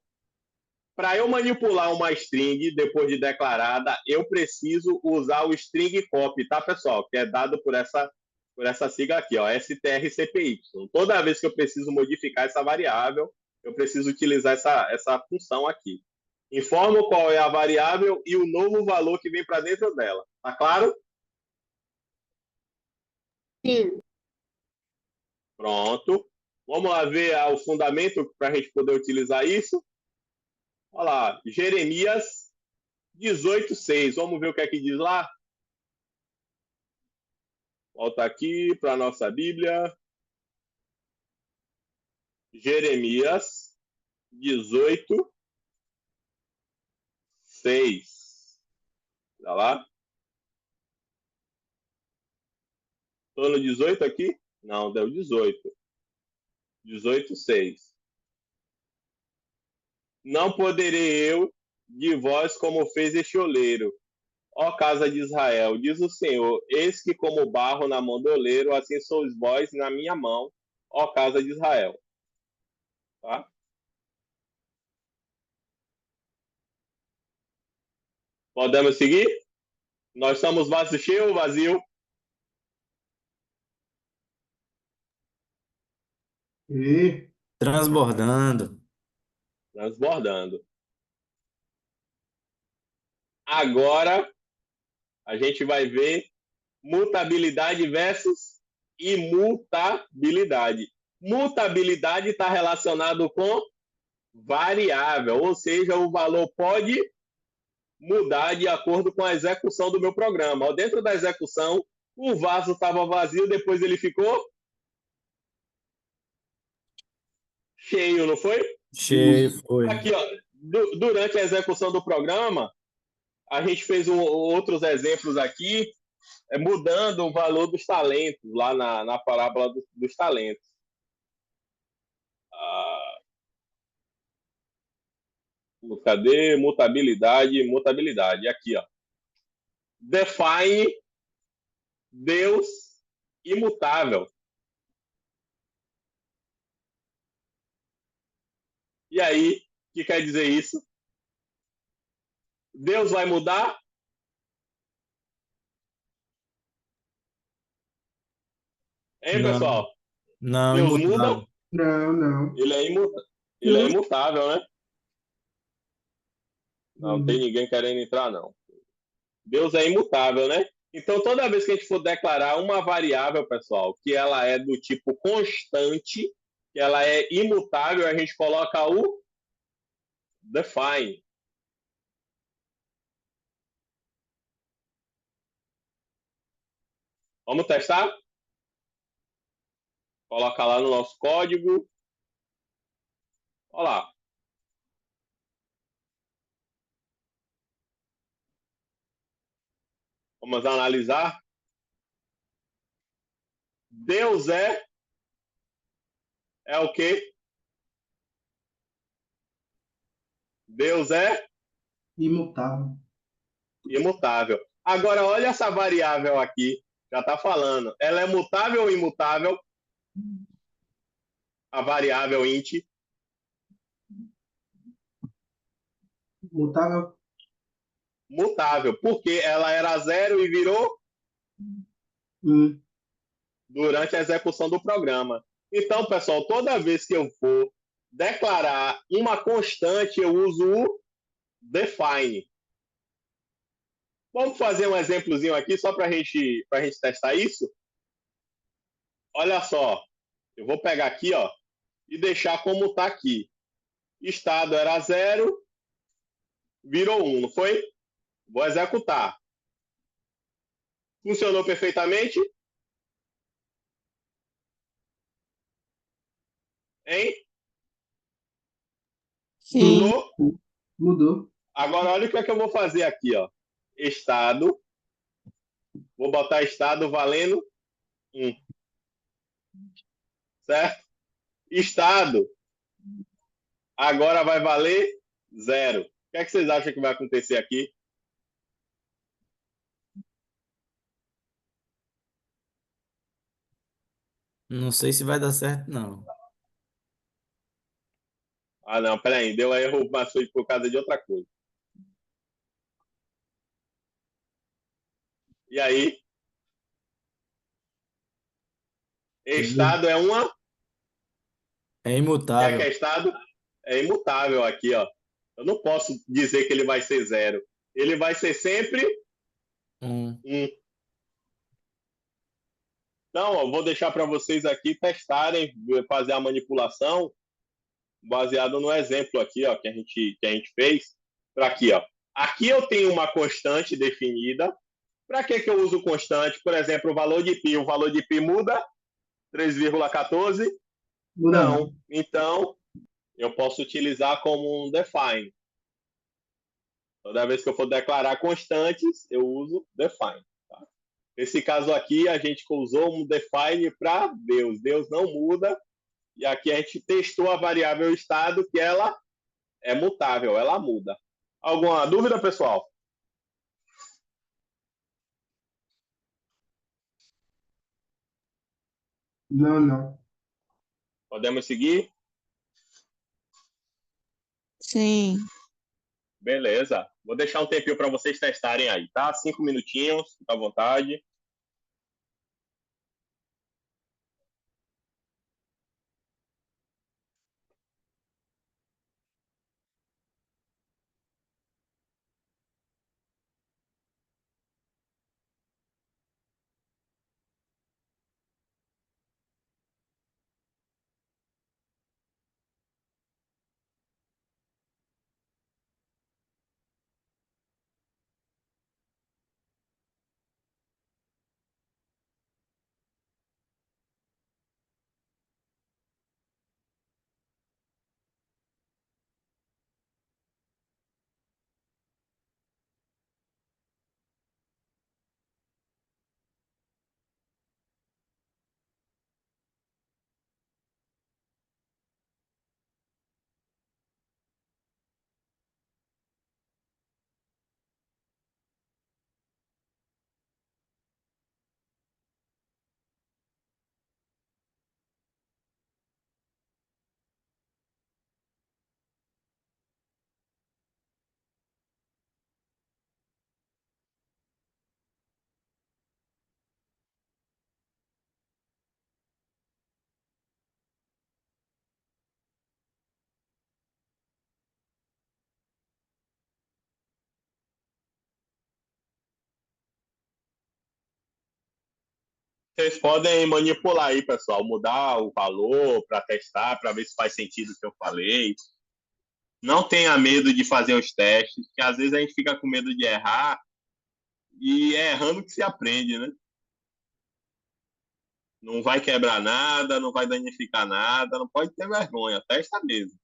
A: Para eu manipular uma string depois de declarada, eu preciso usar o string copy, tá, pessoal? Que é dado por essa por essa sigla aqui, ó, strcpy. Toda vez que eu preciso modificar essa variável, eu preciso utilizar essa função aqui. Informo qual é a variável e o novo valor que vem para dentro dela. Tá claro?
B: Sim.
A: Pronto. Vamos lá ver o fundamento para a gente poder utilizar isso. Olha lá, Jeremias 18:6. Vamos ver o que é que diz lá? Volta aqui para a nossa Bíblia. Jeremias 18:6. Olha lá. Estou no 18 aqui? Não, deu 18. 18:6. Não poderei eu de vós como fez este oleiro, ó casa de Israel, diz o Senhor, eis que como barro na mão do oleiro, assim sois vós na minha mão, ó casa de Israel. Tá? Podemos seguir? Nós somos vaso cheio ou vazio?
F: E
E: Transbordando.
A: Transbordando. Agora, a gente vai ver mutabilidade versus imutabilidade. Mutabilidade está relacionado com variável, ou seja, o valor pode mudar de acordo com a execução do meu programa. Dentro da execução, o vaso estava vazio, depois ele ficou cheio, não foi?
E: Cheio, foi.
A: Aqui, ó, durante a execução do programa, a gente fez outros exemplos aqui, mudando o valor dos talentos, lá na parábola dos talentos. Cadê? Mutabilidade, mutabilidade. Aqui, ó. Define Deus imutável. E aí, o que quer dizer isso? Deus vai mudar? Hein,
E: Não,
A: pessoal?
E: não,
A: Deus muda?
E: imutável.
F: não.
A: Ele é imutável, né? Não tem
F: Hum.
A: ninguém querendo entrar, não. Deus é imutável, né? Então, toda vez que a gente for declarar uma variável, pessoal, que ela é do tipo constante, que ela é imutável, a gente coloca o define. Vamos testar? Coloca lá no nosso código. Olha lá. Vamos analisar. Deus é o quê? Deus é
F: Imutável.
A: imutável. Agora, olha essa variável aqui. Já está falando. Ela é mutável ou imutável? A variável int.
F: Mutável.
A: Mutável. Porque ela era zero e virou durante a execução do programa. Então, pessoal, toda vez que eu for declarar uma constante, eu uso o define. Vamos fazer um exemplozinho aqui só para a gente testar isso? Olha só, eu vou pegar aqui, ó, e deixar como está aqui. Estado era 0, virou 1, não foi? Vou executar. Funcionou perfeitamente? Hein?
D: Sim.
A: Mudou?
F: Mudou.
A: Agora, olha o que é que eu vou fazer aqui, ó. Estado. Vou botar estado valendo 1. Certo? Estado agora vai valer 0. O que é que vocês acham que vai acontecer aqui?
E: Não sei se vai dar certo, não.
A: Ah, não, peraí, deu erro, mas foi por causa de outra coisa. E aí? Estado é uma.
E: É
A: Já que é
E: imutável.
A: estado, é imutável aqui, ó. Eu não posso dizer que ele vai ser zero. Ele vai ser sempre
E: Um.
A: um. Então, ó, vou deixar para vocês aqui testarem, fazer a manipulação baseado no exemplo aqui, ó, que a gente fez. Para aqui, ó. Aqui eu tenho uma constante definida. Para que eu uso constante? Por exemplo, o valor de π. O valor de π muda? 3,14?
F: Muda
A: Não.
F: não.
A: Então, eu posso utilizar como um define. Toda vez que eu for declarar constantes, eu uso define. Tá? Nesse caso aqui, a gente usou um define para Deus. Deus não muda. E aqui a gente testou a variável estado, que ela é mutável, ela muda. Alguma dúvida, pessoal?
F: Não, não.
A: Podemos seguir?
D: Sim.
A: Beleza. Vou deixar um tempinho para vocês testarem aí, tá? 5 minutinhos, fica à vontade. Vocês podem manipular aí, pessoal, mudar o valor para testar, para ver se faz sentido o que eu falei. Não tenha medo de fazer os testes, que às vezes a gente fica com medo de errar e é errando que se aprende, né? Não vai quebrar nada, não vai danificar nada, não pode ter vergonha, testa mesmo.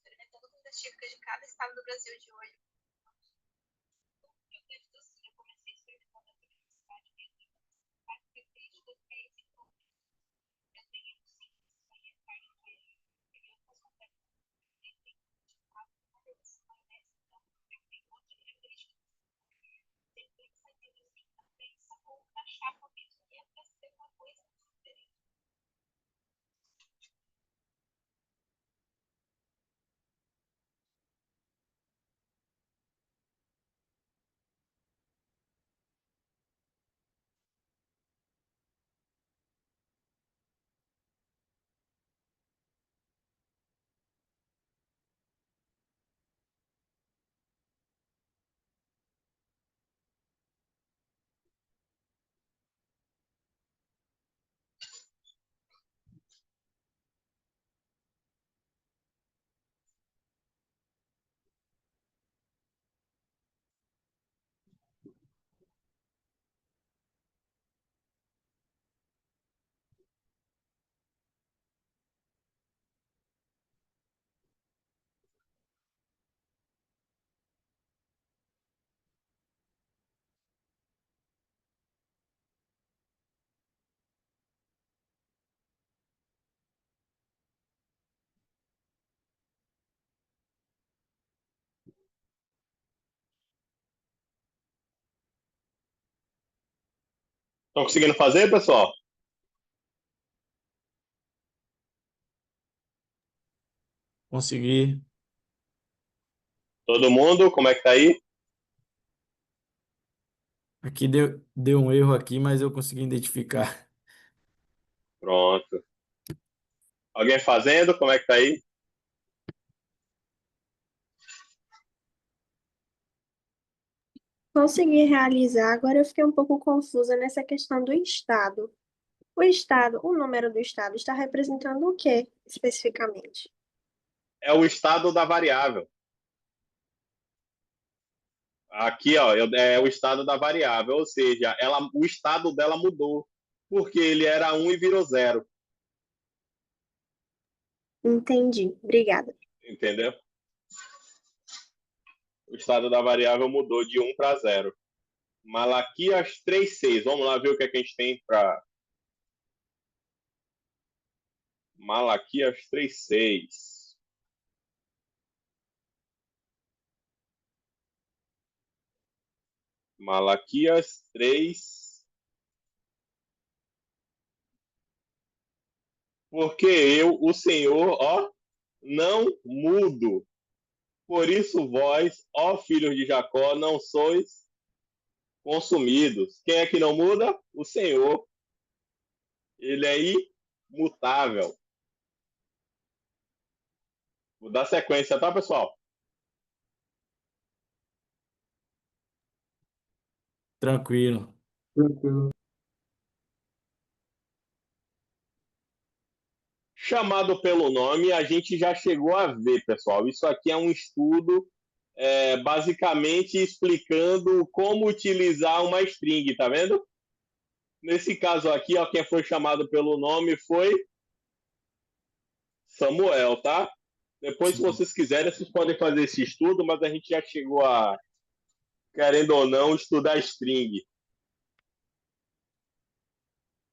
G: Experimentando comidas típicas de cada estado do Brasil de hoje. Rio Grande do Sul, eu comecei experimentando a cidade mesmo. As características é esse ponto. Eu tenho sim, isso aí é carne de queijo. Eu outras completamente diferentes. Uma delas, maionese, então, tem outras características. Sempre sabendo assim também sabor da chapa mesmo, que é para ser uma coisa diferente.
A: Estão conseguindo fazer, pessoal?
E: Consegui.
A: Todo mundo, como é que tá aí?
E: Aqui deu um erro aqui, mas eu consegui identificar.
A: Pronto. Alguém fazendo, como é que tá aí?
B: Consegui realizar, agora eu fiquei um pouco confusa nessa questão do estado. O estado, o número do estado está representando o que especificamente?
A: É o estado da variável. Aqui, ó, é o estado da variável, ou seja, o estado dela mudou, porque ele era 1 e virou 0,
B: Entendi, obrigada.
A: entendeu? O estado da variável mudou de 1 para 0. Malaquias 3:6. Vamos lá ver o que, é que a gente tem para Malaquias 3:6. Malaquias 3. Porque eu, o Senhor, ó, não mudo. Por isso vós, ó filhos de Jacó, não sois consumidos. Quem é que não muda? O Senhor. Ele é imutável. Vou dar sequência, tá, pessoal?
E: Tranquilo.
F: Tranquilo.
A: Chamado pelo nome, a gente já chegou a ver, pessoal. Isso aqui é um estudo basicamente explicando como utilizar uma string, tá vendo? Nesse caso aqui, ó, quem foi chamado pelo nome foi Samuel, tá? Depois, se
E: Sim.
A: vocês quiserem, vocês podem fazer esse estudo, mas a gente já chegou a, querendo ou não, estudar string.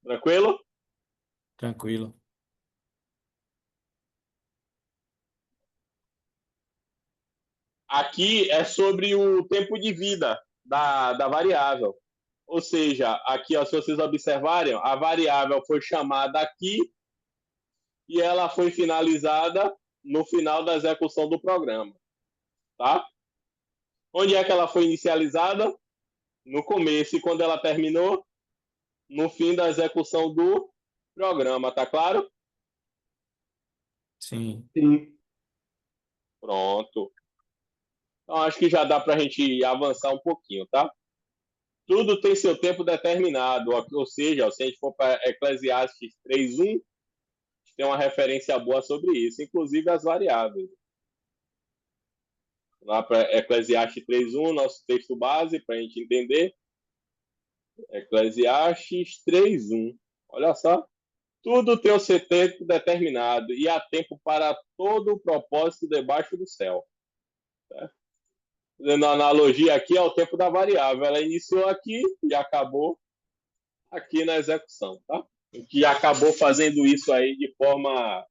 A: Tranquilo?
E: Tranquilo.
A: Aqui é sobre o tempo de vida da variável. Ou seja, aqui, ó, se vocês observarem, a variável foi chamada aqui e ela foi finalizada no final da execução do programa. Tá? Onde é que ela foi inicializada? No começo. E quando ela terminou? No fim da execução do programa. Tá claro?
E: Sim.
F: Sim.
A: Pronto. Então, acho que já dá para a gente avançar um pouquinho, tá? Tudo tem seu tempo determinado. Ou seja, se a gente for para Eclesiastes 3:1, tem uma referência boa sobre isso, inclusive as variáveis. Lá para Eclesiastes 3:1, nosso texto base, para a gente entender. Eclesiastes 3:1. Olha só. Tudo tem o seu tempo determinado e há tempo para todo o propósito debaixo do céu. Tá? Fazendo uma analogia aqui ao tempo da variável. Ela iniciou aqui e acabou aqui na execução. Tá? A gente acabou fazendo isso aí de forma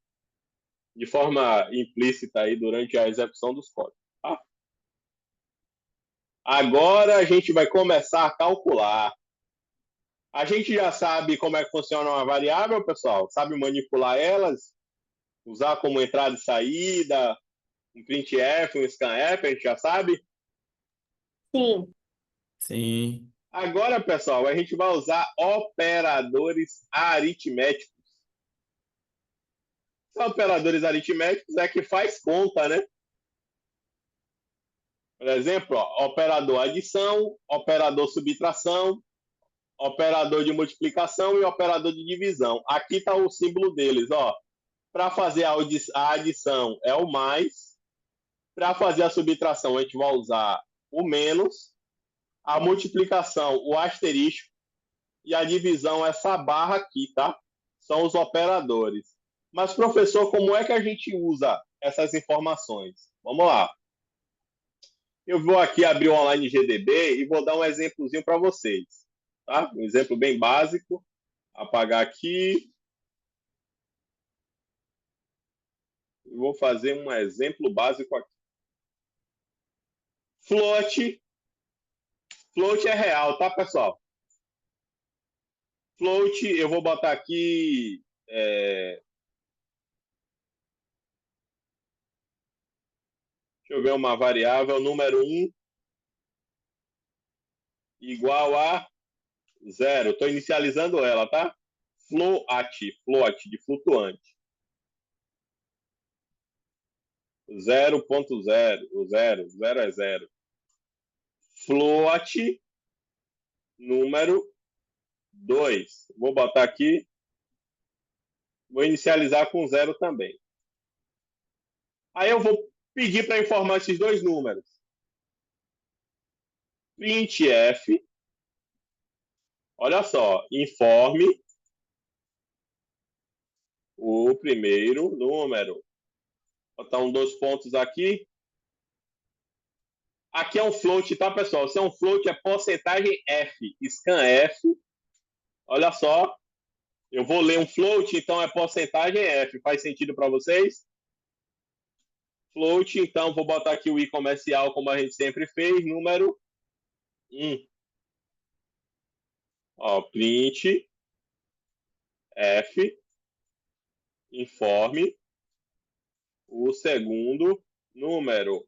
A: implícita aí durante a execução dos códigos. Tá? Agora a gente vai começar a calcular. A gente já sabe como é que funciona uma variável, pessoal? Sabe manipular elas? Usar como entrada e saída, um printf, um scanf, a gente já sabe?
B: Sim,
E: Sim.
A: Agora, pessoal, a gente vai usar operadores aritméticos. São operadores aritméticos é que faz conta, né? Por exemplo, ó, operador adição, operador subtração, operador de multiplicação e operador de divisão. Aqui está o símbolo deles, ó. Para fazer a adição é o mais. Para fazer a subtração, a gente vai usar o menos. A multiplicação, o asterisco. E a divisão, essa barra aqui, tá? São os operadores. Mas, professor, como é que a gente usa essas informações? Vamos lá. Eu vou aqui abrir o Online GDB e vou dar um exemplozinho para vocês. Tá? Um exemplo bem básico. Apagar aqui. Vou fazer um exemplo básico aqui. Float. Float é real, tá, pessoal? Float, eu vou botar aqui. Deixa eu ver uma variável, número 1 igual a 0. Estou inicializando ela, tá? Float, de flutuante. 0.0, o 0 é 0. Float, número 2. Vou botar aqui. Vou inicializar com 0 também. Aí eu vou pedir para informar esses dois números. Printf, olha só, informe o primeiro número. Vou botar dois pontos aqui. Aqui é um float, tá, pessoal? Se é um float, é porcentagem F, scanf. Olha só, eu vou ler um float, então é porcentagem F. Faz sentido para vocês? Float, então vou botar aqui o i comercial, como a gente sempre fez, número 1. Ó, print F, informe o segundo número.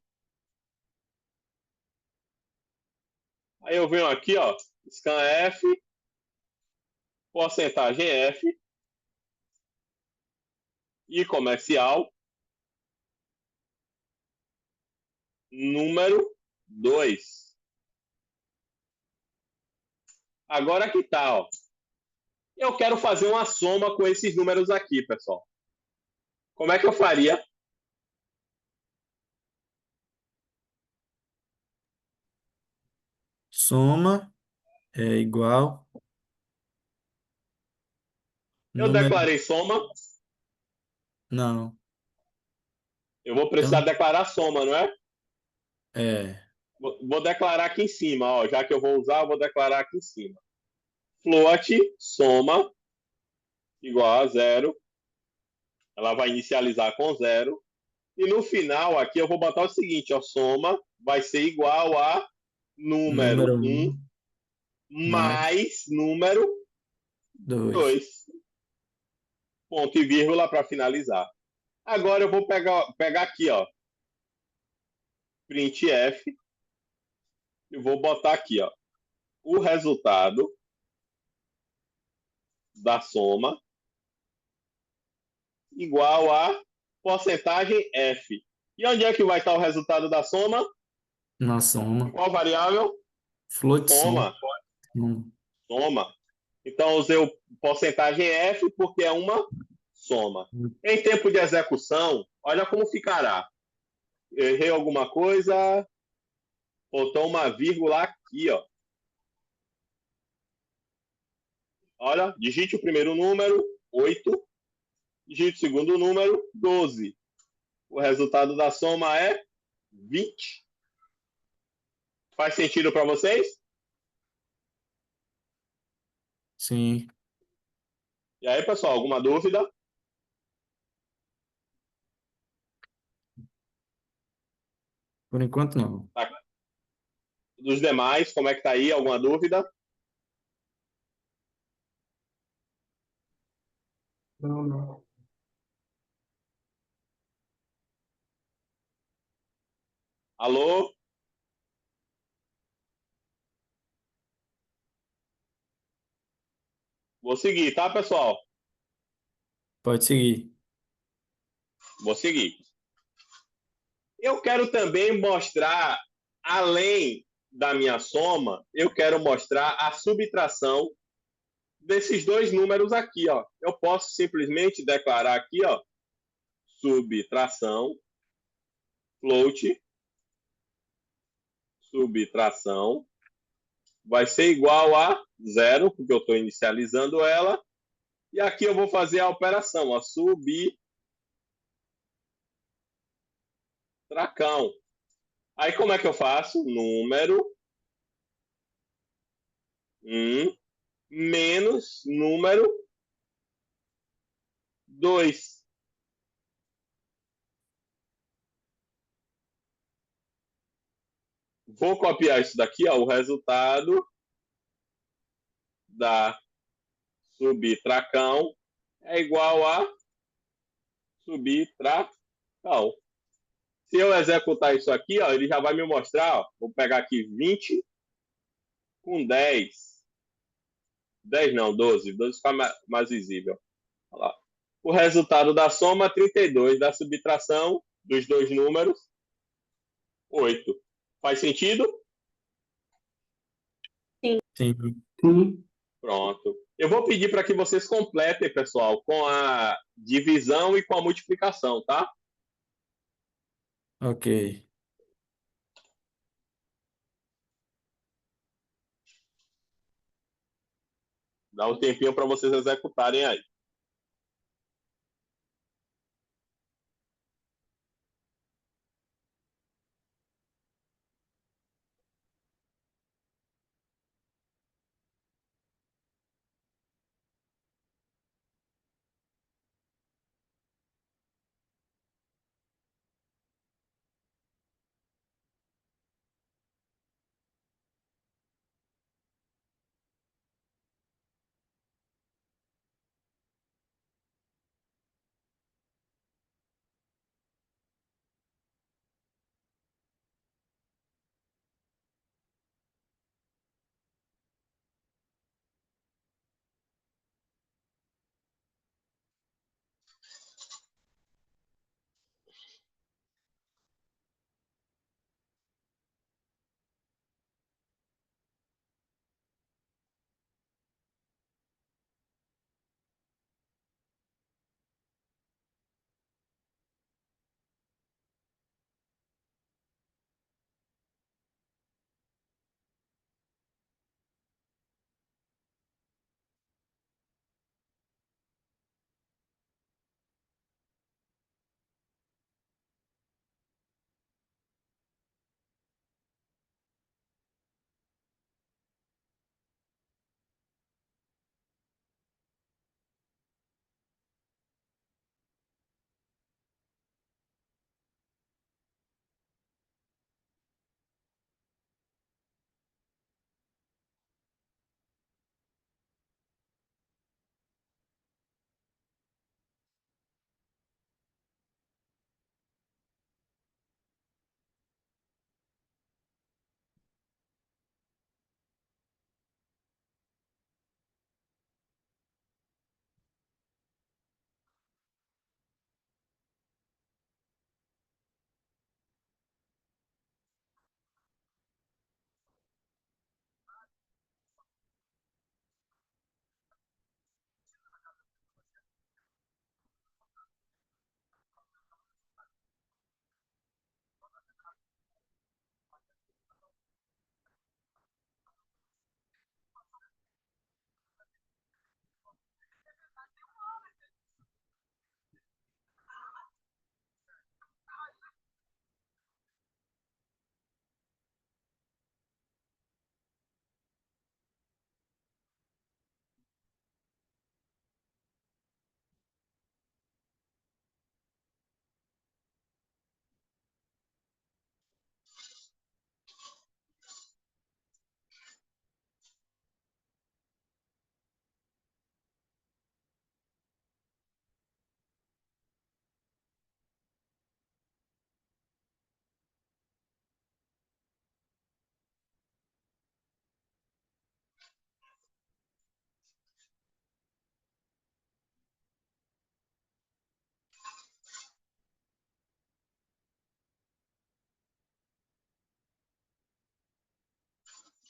A: Aí eu venho aqui, ó, scanf, porcentagem F, i comercial, número 2. Agora que tá, ó. Eu quero fazer uma soma com esses números aqui, pessoal. Como é que eu faria?
E: Soma é igual.
A: Eu
E: Número.
A: declarei soma.
E: Não.
A: Eu vou precisar declarar soma, não é?
E: É.
A: Vou declarar aqui em cima, ó. Já que eu vou usar, eu vou declarar aqui em cima. Float, soma, igual a 0. Ela vai inicializar com 0. E no final, aqui, eu vou botar o seguinte, ó. Soma vai ser igual a número 1 mais número
E: 2.
A: 2. Ponto e vírgula para finalizar. Agora eu vou pegar aqui, ó. Printf. E vou botar aqui, ó. O resultado da soma igual a porcentagem F. E onde é que vai estar o resultado da soma?
E: Na soma.
A: Qual variável?
E: Float
A: Soma. Soma. Então, usei o porcentagem F porque é uma soma. Em tempo de execução, olha como ficará. Errei alguma coisa, botou uma vírgula aqui, ó. Olha, digite o primeiro número, 8. Digite o segundo número, 12. O resultado da soma é 20. Faz sentido para vocês?
E: Sim.
A: E aí, pessoal, alguma dúvida?
E: Por enquanto, não.
A: Tá. Dos demais, como é que tá aí? Alguma dúvida?
F: Não, não.
A: Alô? Vou seguir, tá, pessoal?
E: Pode seguir.
A: Vou seguir. Eu quero também mostrar, além da minha soma, eu quero mostrar a subtração desses dois números aqui, ó. Eu posso simplesmente declarar aqui, ó, subtração, float, subtração, vai ser igual a 0, porque eu estou inicializando ela. E aqui eu vou fazer a operação, ó, subtracão. Aí como é que eu faço? Número 1 menos número 2. Vou copiar isso daqui, ó, o resultado da subtracão é igual a subtracão. Se eu executar isso aqui, ó, ele já vai me mostrar, ó, vou pegar aqui 20 com 10. 10 não, 12. 12 fica mais visível. Olha lá. O resultado da soma, 32. Da subtração dos dois números, 8. Faz sentido?
E: Sim.
F: Sim.
A: Pronto. Eu vou pedir para que vocês completem, pessoal, com a divisão e com a multiplicação, tá?
E: Ok.
A: Dá um tempinho para vocês executarem aí.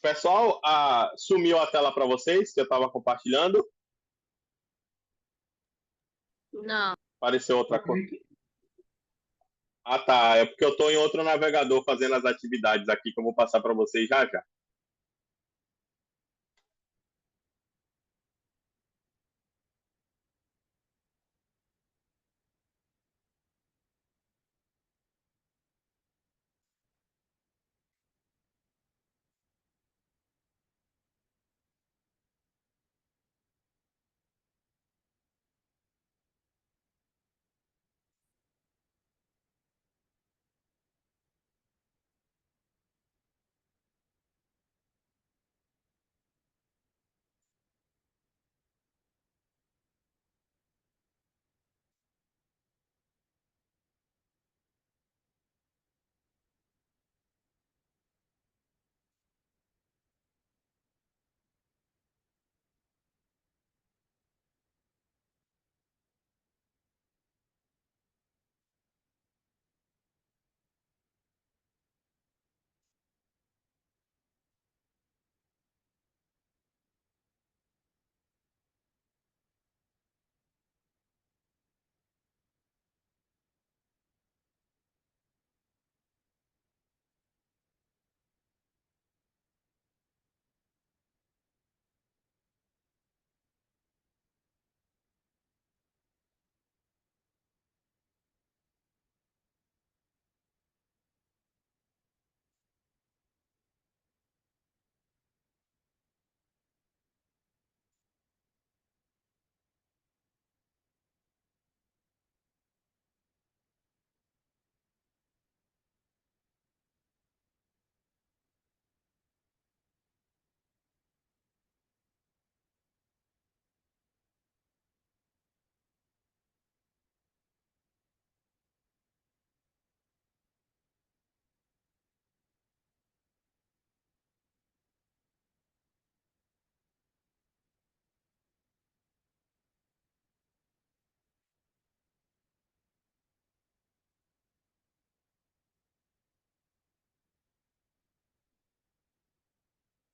A: Pessoal, sumiu a tela para vocês que eu estava compartilhando.
D: Não.
A: Apareceu outra coisa. Ah, tá. É porque eu estou em outro navegador fazendo as atividades aqui que eu vou passar para vocês já já.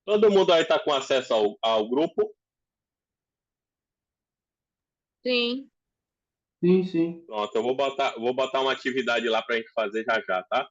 A: Todo mundo aí está com acesso ao grupo?
D: Sim.
F: Sim, sim.
A: Pronto, eu vou botar uma atividade lá para a gente fazer já já, tá?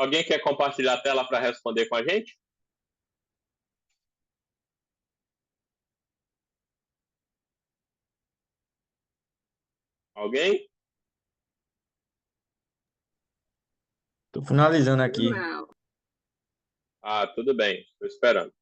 A: Alguém quer compartilhar a tela para responder com a gente? Alguém?
E: Tô finalizando aqui.
D: Não.
A: Ah, tudo bem, estou esperando.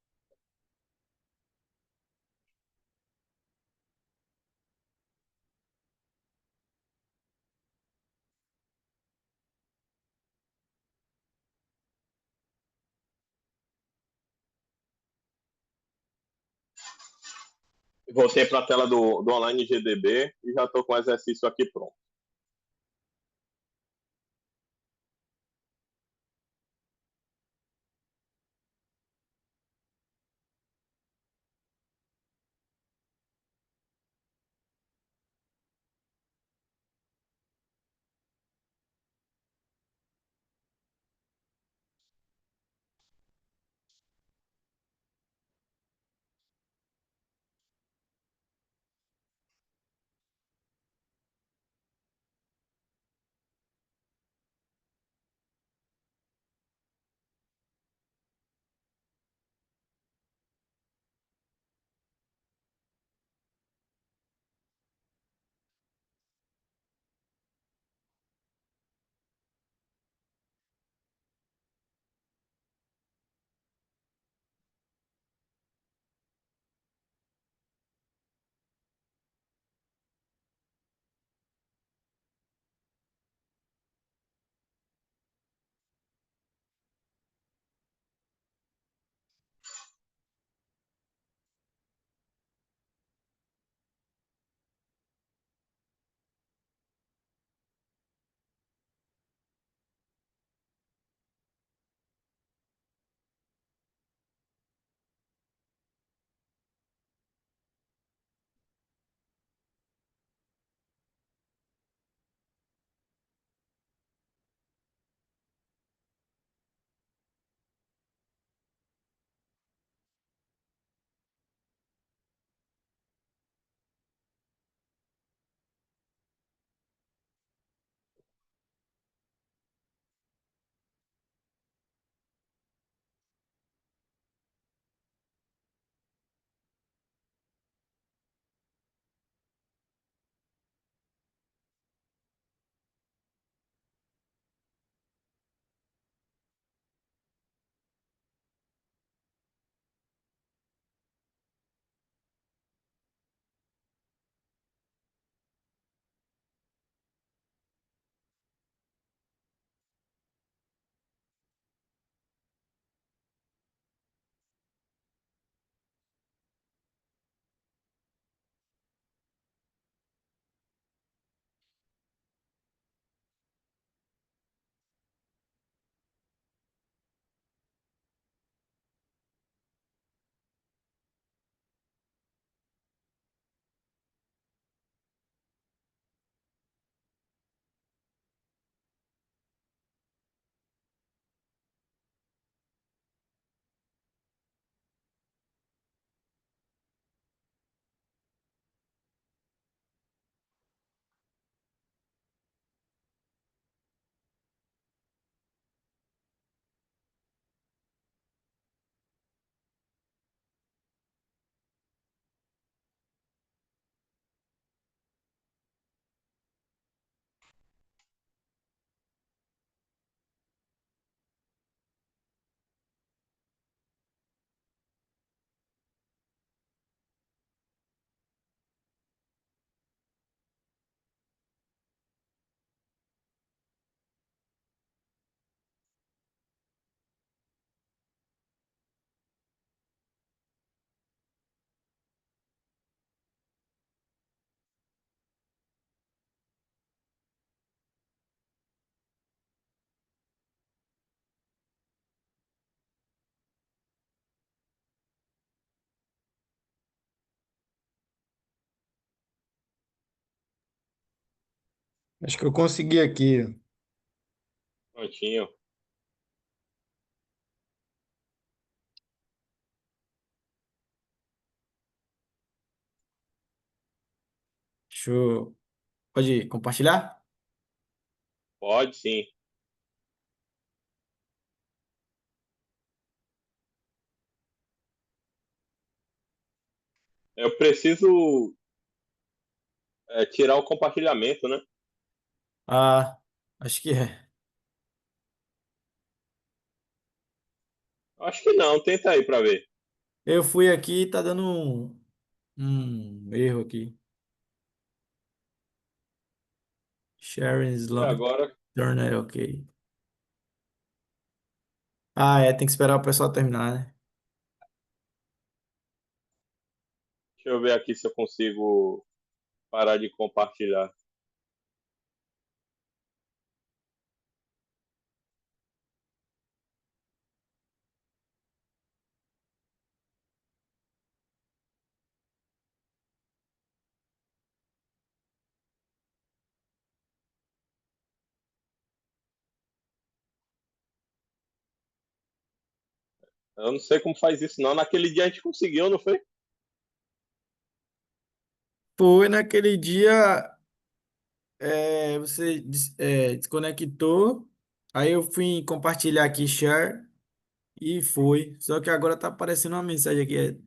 A: Voltei para a tela do Online GDB e já estou com o exercício aqui pronto.
E: Acho que eu consegui aqui.
A: Prontinho.
E: Deixa eu... Pode compartilhar?
A: Pode sim. Eu preciso tirar o compartilhamento, né?
E: Ah, acho que é.
A: Acho que não. Tenta aí para ver.
E: Eu fui aqui e tá dando um erro aqui. Sharing
A: E
E: slot.
A: agora,
E: Turn é ok. Ah, é, tem que esperar o pessoal terminar, né?
A: deixa eu ver aqui se eu consigo parar de compartilhar. Eu não sei como faz isso, não. Naquele dia a gente conseguiu, não foi?
E: Foi naquele dia, você desconectou, aí eu fui compartilhar aqui, share, e foi. Só que agora tá aparecendo uma mensagem aqui,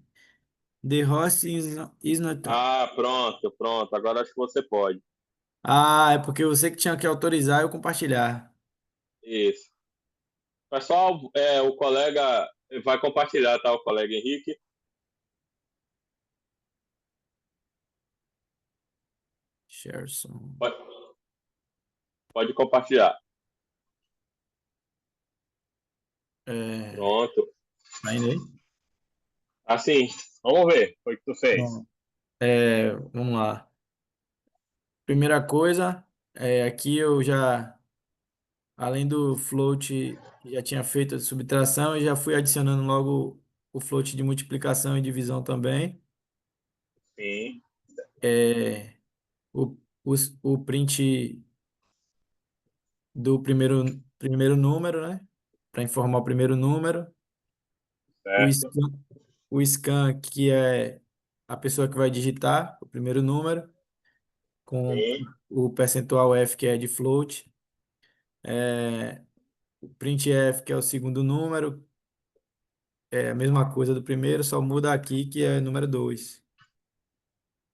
E: The host is not on.
A: Ah, pronto, pronto. Agora acho que você pode.
E: Ah, é porque você que tinha que autorizar eu compartilhar.
A: Isso. Pessoal, o colega vai compartilhar, tá? O colega Henrique.
E: Share som.
A: Pode, pode compartilhar.
E: É,
A: Pronto.
E: tá indo aí?
A: Assim, vamos ver. Foi o que tu fez.
E: Bom, vamos lá. Primeira coisa, aqui eu já, além do float, que já tinha feito a subtração, eu já fui adicionando logo o float de multiplicação e divisão também.
A: Sim,
E: É, o, o print do primeiro número, né? Para informar o primeiro número. O
A: certo.
E: scan, o scan, que é a pessoa que vai digitar o primeiro número, com
A: Sim,
E: o percentual F, que é de float. O printf, que é o segundo número, é a mesma coisa do primeiro, só muda aqui, que é número 2.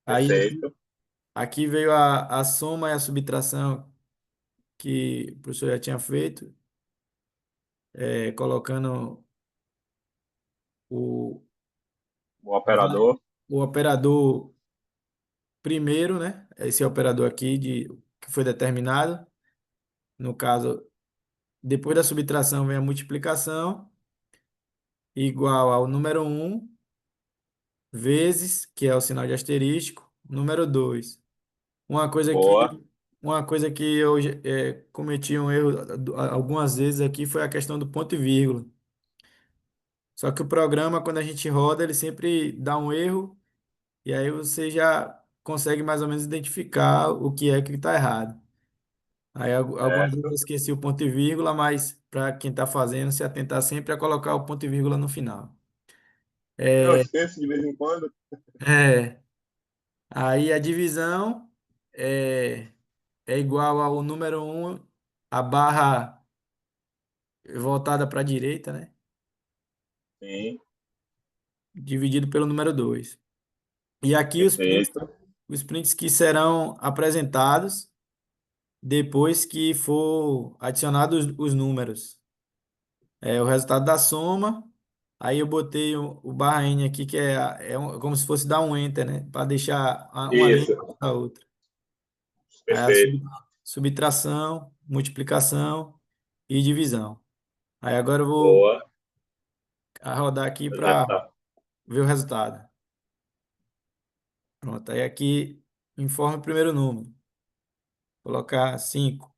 E: Aí
A: perfeito.
E: aqui veio a soma e a subtração que o professor já tinha feito, colocando o,
A: O operador.
E: o operador primeiro, né? Esse operador aqui que foi determinado. No caso, depois da subtração vem a multiplicação, igual ao número um vezes, que é o sinal de asterístico, número 2. Uma coisa
A: Boa.
E: que, uma coisa que eu cometi um erro algumas vezes aqui foi a questão do ponto e vírgula. Só que o programa, quando a gente roda, ele sempre dá um erro, e aí você já consegue mais ou menos identificar o que está errado. Aí algumas vezes eu
A: Certo.
E: esqueci o ponto e vírgula, mas para quem está fazendo, se atentar sempre a colocar o ponto e vírgula no final.
A: Eu
E: É,
A: esqueço de vez em quando.
E: é, aí a divisão é, é igual ao número um, a barra voltada para a direita, né?
A: Sim,
E: Dividido pelo número 2. E aqui
A: perfeito.
E: os prints que serão apresentados depois que for adicionados os números. O resultado da soma. Aí eu botei o barra N aqui, que como se fosse dar um enter, né? Para deixar uma linha
A: Isso,
E: da outra. Aí a
A: perfeito.
E: subtração, multiplicação e divisão. Aí agora eu vou
A: Boa.
E: rodar aqui para
A: Executar.
E: ver o resultado. Pronto, aí aqui informe o primeiro número. Colocar 5.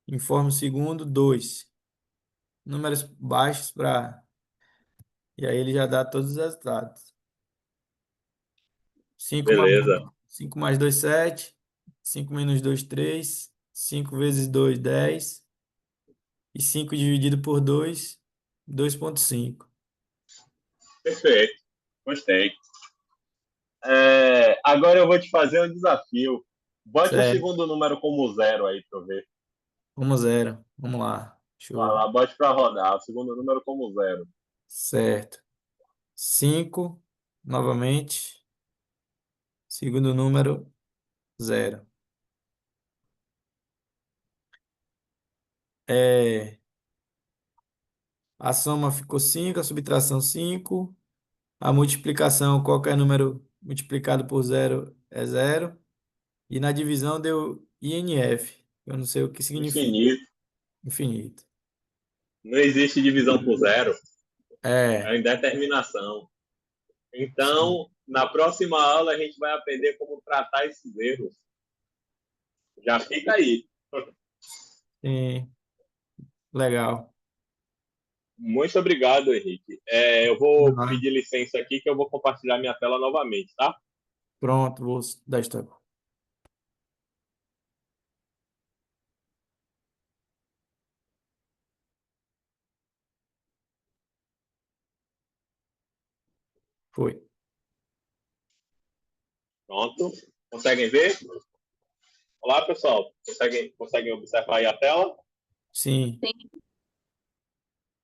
E: Informe o segundo, 2. Números baixos para. E aí ele já dá todos os resultados. 5 mais,
A: Beleza.
E: 5 mais 2, 7. 5 menos 2, 3. 5 vezes 2, 10. E 5 dividido por 2, 2,5.
A: Perfeito. Gostei. Agora eu vou te fazer um desafio. Bote o
E: Certo.
A: segundo número como zero aí para eu ver.
E: Como zero. Vamos lá. Deixa
A: Vai
E: eu...
A: lá, bote para rodar. O segundo número como zero.
E: Certo. 5, novamente. Segundo número, zero. É, a soma ficou 5, a subtração 5. A multiplicação, qualquer número multiplicado por zero é zero. E na divisão deu INF. Eu não sei o que significa.
A: Infinito.
E: Infinito.
A: Não existe divisão por zero. É
E: É,
A: indeterminação.
E: sim,
A: Então, na próxima aula, a gente vai aprender como tratar esses erros. Já fica aí.
E: sim. Legal.
A: Muito obrigado, Henrique. Eu vou
E: Ah,
A: pedir licença aqui que eu vou compartilhar minha tela novamente, tá?
E: pronto, vou dar stop. Foi.
A: Pronto. Conseguem ver? Olá, pessoal. Conseguem observar aí a tela?
E: Sim,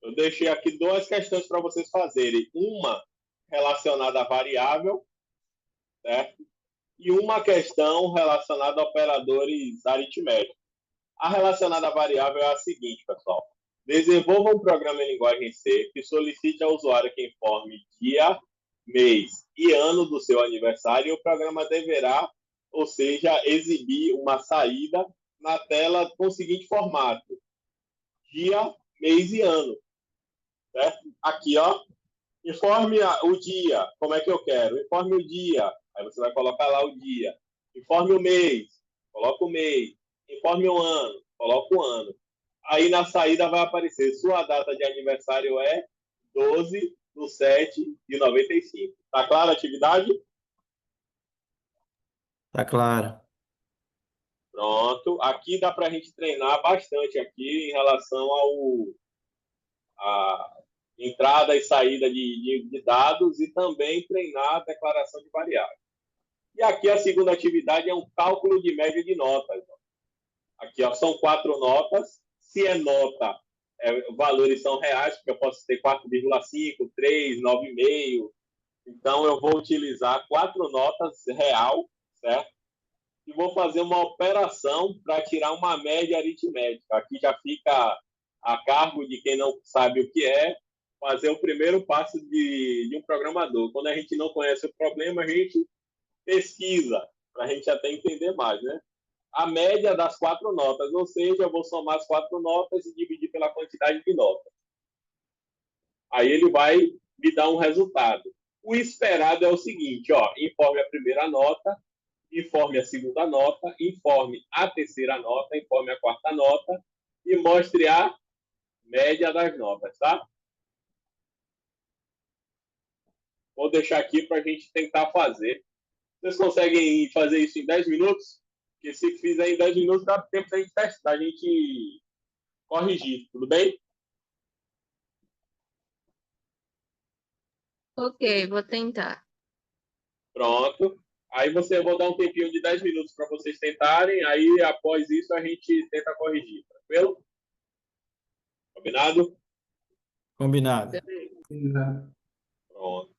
A: Eu deixei aqui duas questões para vocês fazerem. Uma relacionada à variável, certo? E uma questão relacionada a operadores aritméticos. A relacionada à variável é a seguinte, pessoal. Desenvolva um programa em linguagem C que solicite ao usuário que informe dia, mês e ano do seu aniversário e o programa deverá, ou seja, exibir uma saída na tela com o seguinte formato: dia, mês e ano. Certo? Aqui, ó, informe o dia, como é que eu quero? Informe o dia, aí você vai colocar lá o dia. Informe o mês, coloca o mês. Informe o ano, coloca o ano. Aí na saída vai aparecer, sua data de aniversário é 12/7/95. Tá claro a atividade?
E: tá claro.
A: Pronto. Aqui dá para a gente treinar bastante aqui em relação a entrada e saída de dados e também treinar a declaração de variáveis. E aqui a segunda atividade é um cálculo de média de notas. Aqui ó, são 4 notas. Se é nota, valores são reais, porque eu posso ter 4,5, 3, 9,5. Então eu vou utilizar 4 notas real, certo? E vou fazer uma operação para tirar uma média aritmética. Aqui já fica a cargo de quem não sabe o que é fazer o primeiro passo de um programador. Quando a gente não conhece o problema, a gente pesquisa para a gente até entender mais, né? A média das 4 notas, ou seja, eu vou somar as 4 notas e dividir pela quantidade de notas. Aí ele vai me dar um resultado. O esperado é o seguinte, ó, informe a primeira nota, informe a segunda nota, informe a terceira nota, informe a quarta nota e mostre a média das notas, tá? Vou deixar aqui para a gente tentar fazer. Vocês conseguem fazer isso em 10 minutos? Porque se fizer em 10 minutos, dá tempo da gente testar, da gente corrigir, tudo bem?
D: Ok, vou tentar.
A: Pronto. Aí você vou dar um tempinho de 10 minutos para vocês tentarem, aí após isso a gente tenta corrigir, tranquilo? Combinado?
E: Combinado.
F: Exato.
A: Pronto.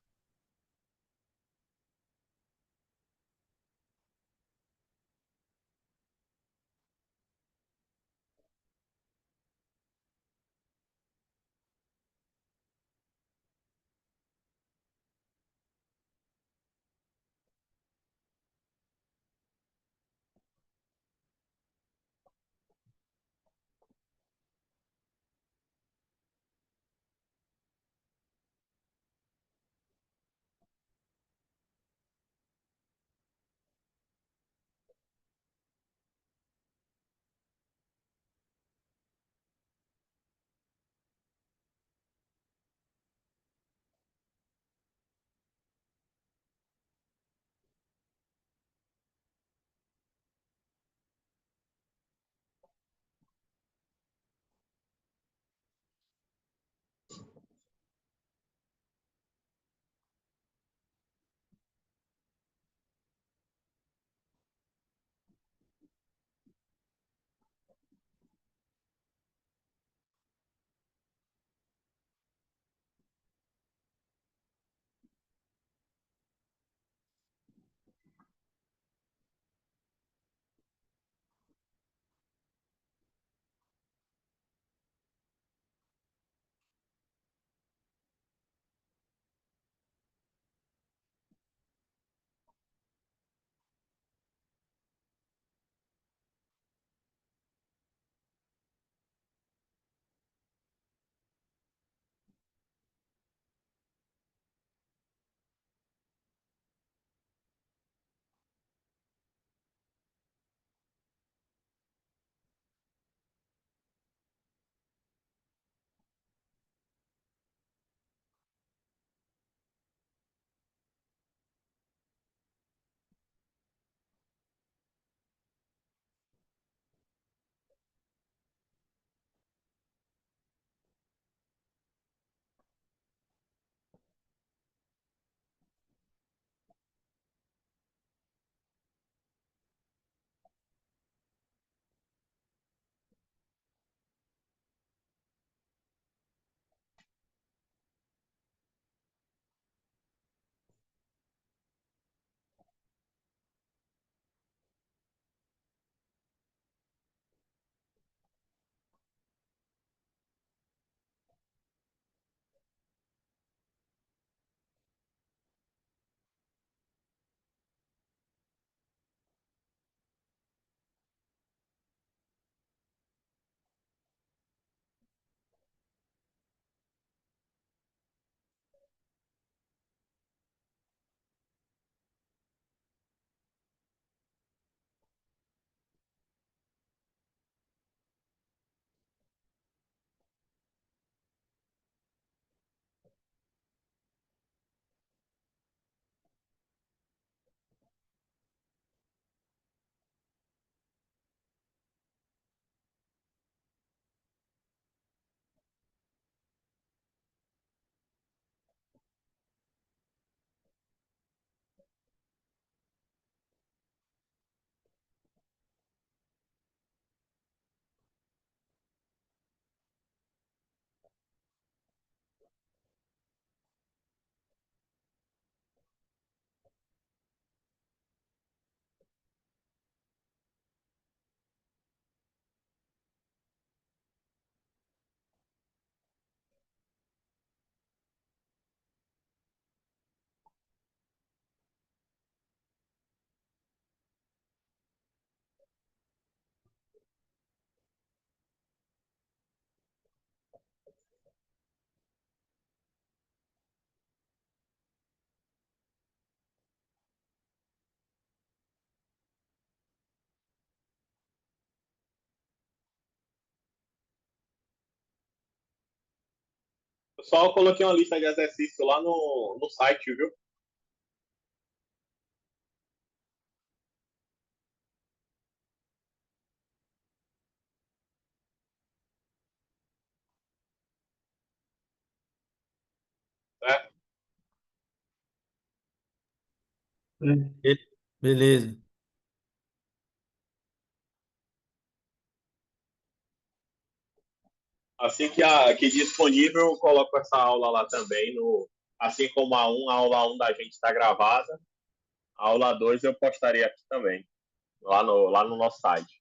A: Eu só coloquei uma lista de exercícios lá no site, viu? Certo?
F: É.
E: Beleza.
F: É.
E: Beleza.
A: Assim que disponível, eu coloco essa aula lá também. Assim como a aula 1 da gente está gravada, a aula 2 eu postaria aqui também, lá no nosso site.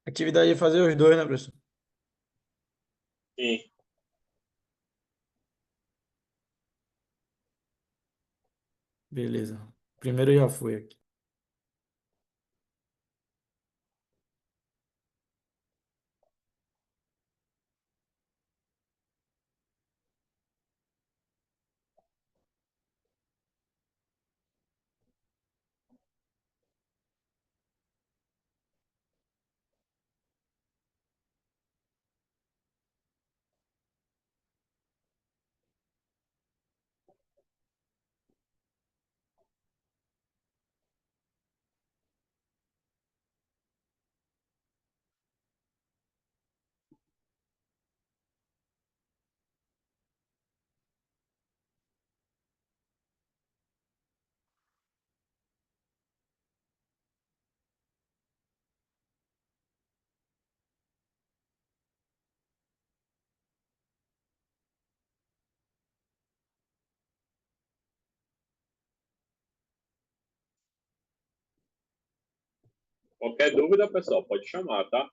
E: Atividade é fazer os dois, né, professor?
A: Sim.
E: Beleza. Primeiro já foi aqui.
A: Qualquer dúvida, pessoal, pode chamar, tá?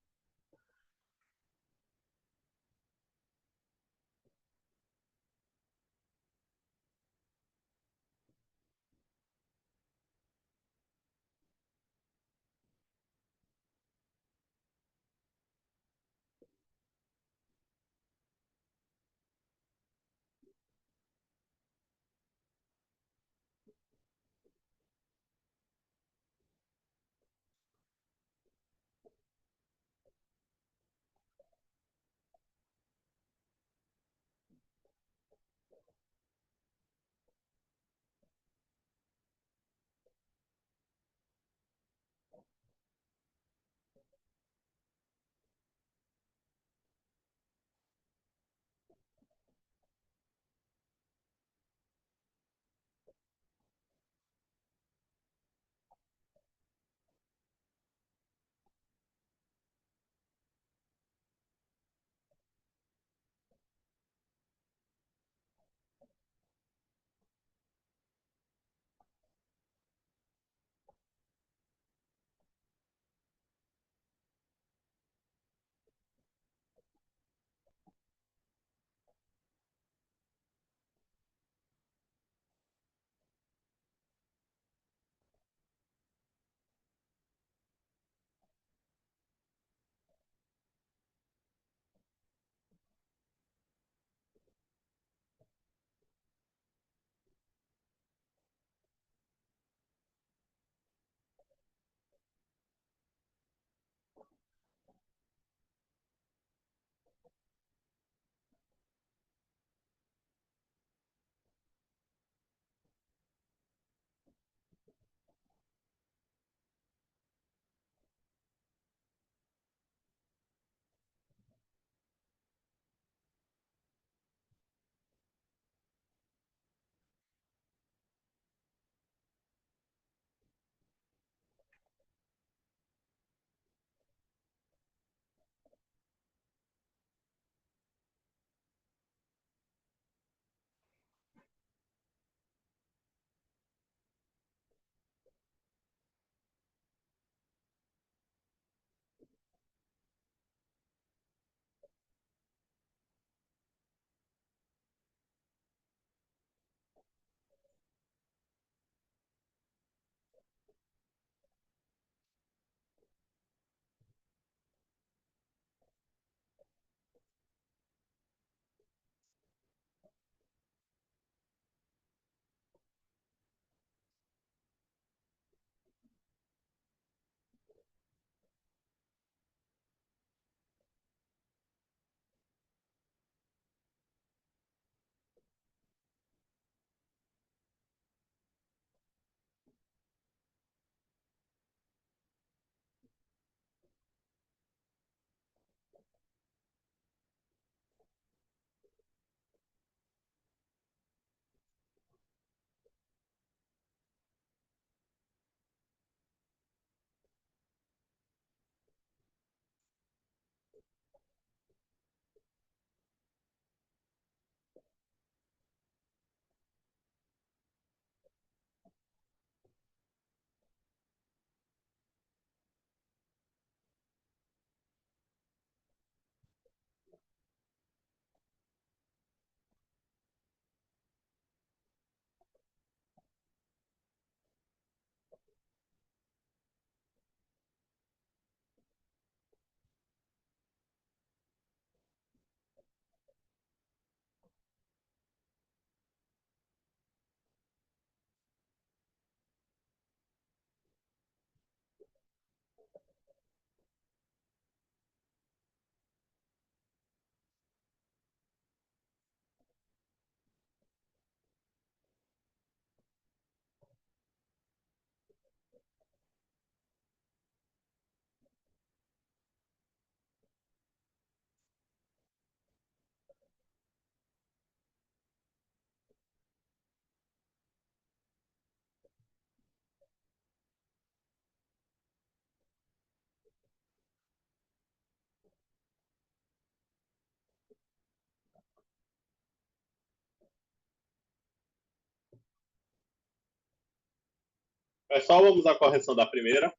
A: Pessoal, vamos à correção da primeira.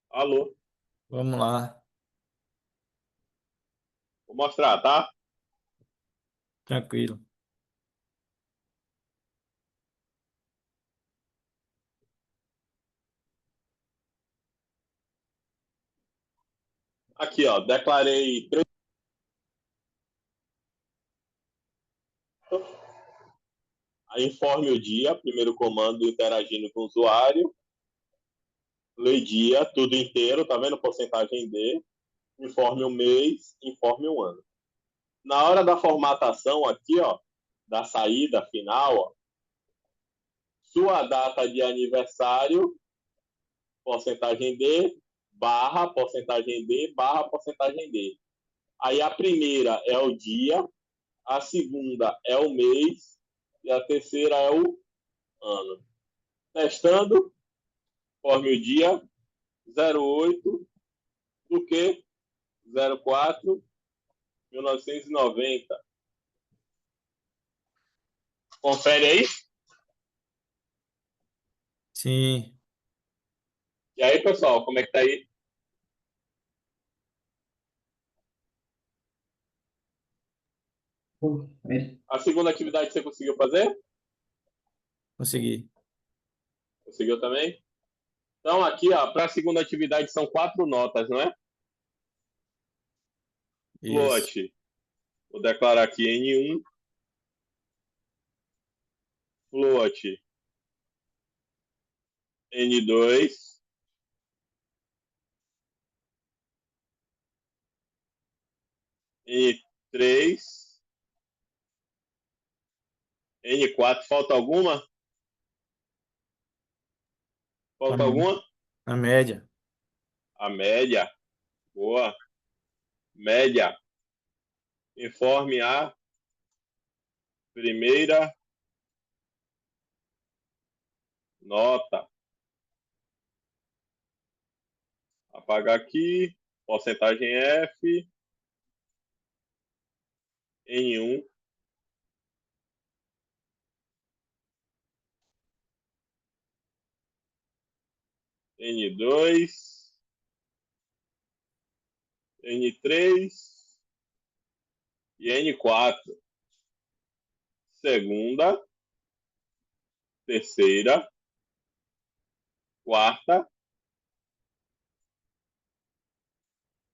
A: Alô?
E: Vamos lá.
A: Vou mostrar, tá?
E: Tranquilo.
A: Aqui, ó. Declarei 3. Aí informe o dia, primeiro comando interagindo com o usuário. Lê dia, tudo inteiro, tá vendo? Porcentagem D. Informe o mês, informe o ano. Na hora da formatação aqui, ó, da saída final, ó, sua data de aniversário, porcentagem D, barra, porcentagem D, barra, porcentagem D. Aí a primeira é o dia, a segunda é o mês e a terceira é o ano. Testando, forme o dia 08 do que 04 1990. Confere aí.
E: Sim.
A: E aí, pessoal, como é que tá aí? A segunda atividade você conseguiu fazer?
E: Consegui.
A: Conseguiu também? Então, aqui, ó, para a segunda atividade são 4 notas, não é?
E: Isso.
A: Float. Vou declarar aqui N1. Float. N2. N3. N4. Falta alguma? Falta alguma?
E: A média.
A: A média. Boa. Média. Informe a primeira nota. Apagar aqui. Porcentagem F. N1. N2. N3. E N4. Segunda. Terceira. Quarta.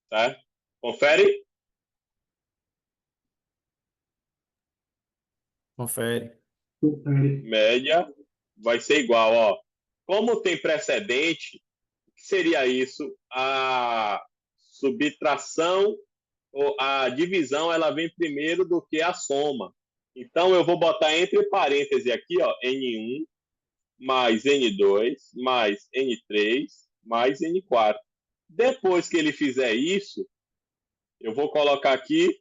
A: Tá? Confere?
E: Confere.
A: Média vai ser igual, ó. Como tem precedente, o que seria isso? A subtração ou a divisão, ela vem primeiro do que a soma. Então, eu vou botar entre parênteses aqui, ó, N1 mais N2 mais N3 mais N4. Depois que ele fizer isso, eu vou colocar aqui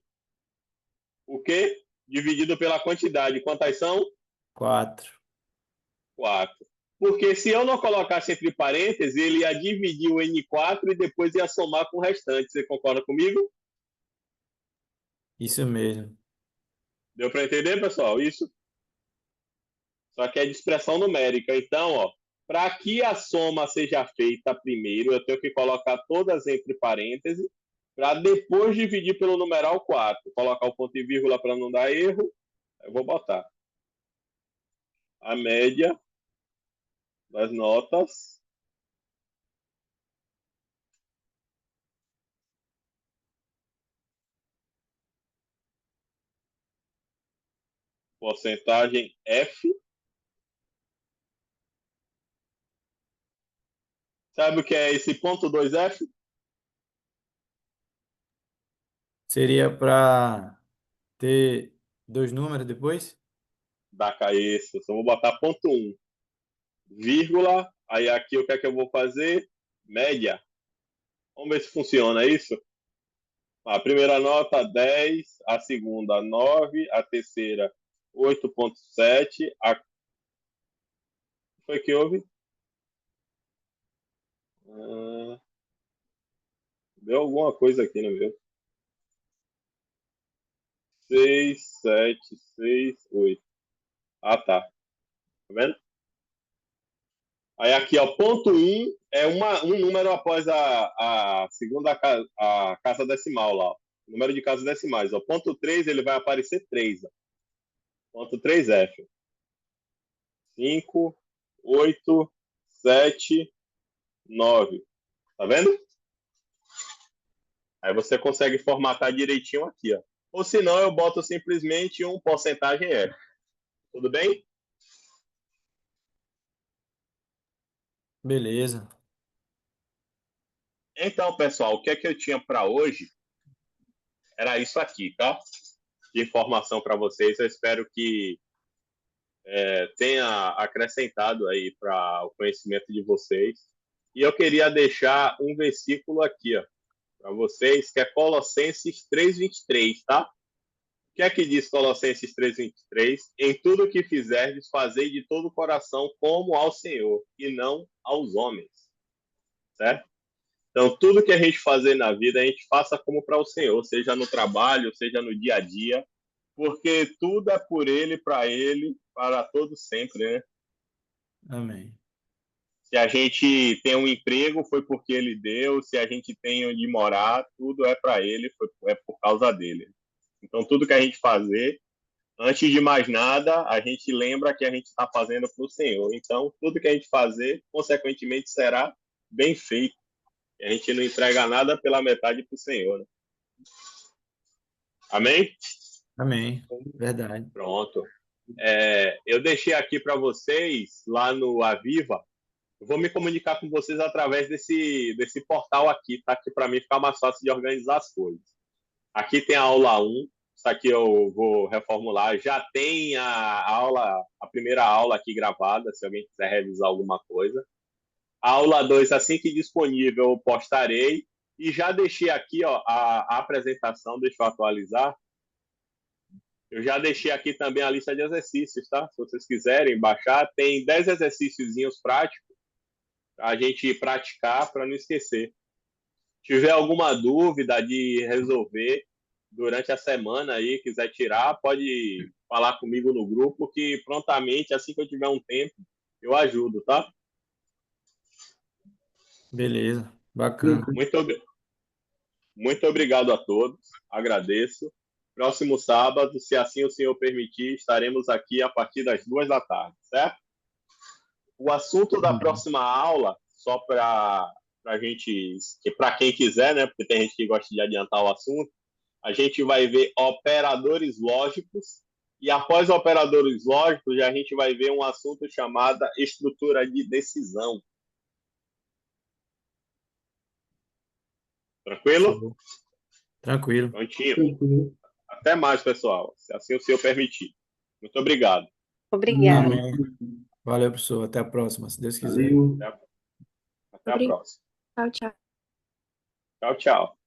A: o quê? Dividido pela quantidade. Quantas são?
E: 4.
A: 4. Porque se eu não colocasse entre parênteses, ele ia dividir o N4 e depois ia somar com o restante. Você concorda comigo?
E: Isso mesmo.
A: Deu para entender, pessoal? Isso. Só que é de expressão numérica. Então, ó, para que a soma seja feita primeiro, eu tenho que colocar todas entre parênteses, para depois dividir pelo numeral 4. Colocar o ponto e vírgula para não dar erro. Eu vou botar a média das notas porcentagem F. Sabe o que é esse ponto 2F?
E: Seria para ter 2 números depois?
A: Da cabeça. Só vou botar ponto 1, vírgula. Aí aqui o que é que eu vou fazer? Média. Vamos ver se funciona isso. A primeira nota 10, a segunda 9, a terceira 8,7. A... Foi que houve? Deu alguma coisa aqui, não viu? 6, 7, 6, 8. Ah, tá. Tá vendo? Aí aqui, ó, ponto 1 é um número após a segunda a casa decimal lá, ó. Número de casas decimais. Ó. Ponto 3, ele vai aparecer 3. Ó. Ponto 3F. 5, 8, 7, 9. Tá vendo? Aí você consegue formatar direitinho aqui, ó. Ou se não, eu boto simplesmente um porcentagem F. Tudo bem?
E: Beleza.
A: Então, pessoal, o que é que eu tinha para hoje? Era isso aqui, tá? De informação para vocês. Eu espero que tenha acrescentado aí para o conhecimento de vocês. E eu queria deixar um versículo aqui, ó, para vocês, que é Colossenses 3:23, tá? O que é que diz Colossenses 3:23? Em tudo que fizerdes, fazei de todo o coração como ao Senhor, e não aos homens. Certo? Então, tudo que a gente fazer na vida, a gente faça como para o Senhor, seja no trabalho, seja no dia a dia, porque tudo é por Ele, para todos sempre, né?
E: Amém.
A: Se a gente tem um emprego, foi porque Ele deu. Se a gente tem onde morar, tudo é para Ele, é por causa dele. Então, tudo que a gente fazer, antes de mais nada, a gente lembra que a gente está fazendo para o Senhor. Então, tudo que a gente fazer, consequentemente, será bem feito. E a gente não entrega nada pela metade para o Senhor. Né? Amém?
E: Amém. Verdade.
A: Pronto. Eu deixei aqui para vocês, lá no Aviva, eu vou me comunicar com vocês através desse portal aqui, tá? Que para mim fica mais fácil de organizar as coisas. Aqui tem a aula 1, isso aqui eu vou reformular. Já tem a primeira aula aqui gravada, se alguém quiser revisar alguma coisa. A aula 2, assim que disponível, eu postarei. E já deixei aqui ó, a apresentação, deixa eu atualizar. Eu já deixei aqui também a lista de exercícios, tá? Se vocês quiserem baixar, tem 10 exercíciozinhos práticos para a gente praticar, para não esquecer. Se tiver alguma dúvida de resolver durante a semana aí, quiser tirar, pode falar comigo no grupo que prontamente, assim que eu tiver um tempo, eu ajudo, tá?
E: Beleza. Bacana.
A: Muito obrigado a todos, agradeço. Próximo sábado, se assim o senhor permitir, estaremos aqui a partir das 2 da tarde, certo? O assunto da próxima aula, só para a gente, para quem quiser, né? Porque tem gente que gosta de adiantar o assunto, a gente vai ver operadores lógicos e após operadores lógicos, a gente vai ver um assunto chamado estrutura de decisão. Tranquilo?
E: Tranquilo.
A: Prontinho. Até mais, pessoal, se assim o senhor permitir. Muito obrigado.
C: Obrigada.
E: Amém. Valeu, professor. Até a próxima, se Deus quiser.
F: Valeu.
A: Até a próxima.
B: Tchau, tchau.
A: Tchau, tchau.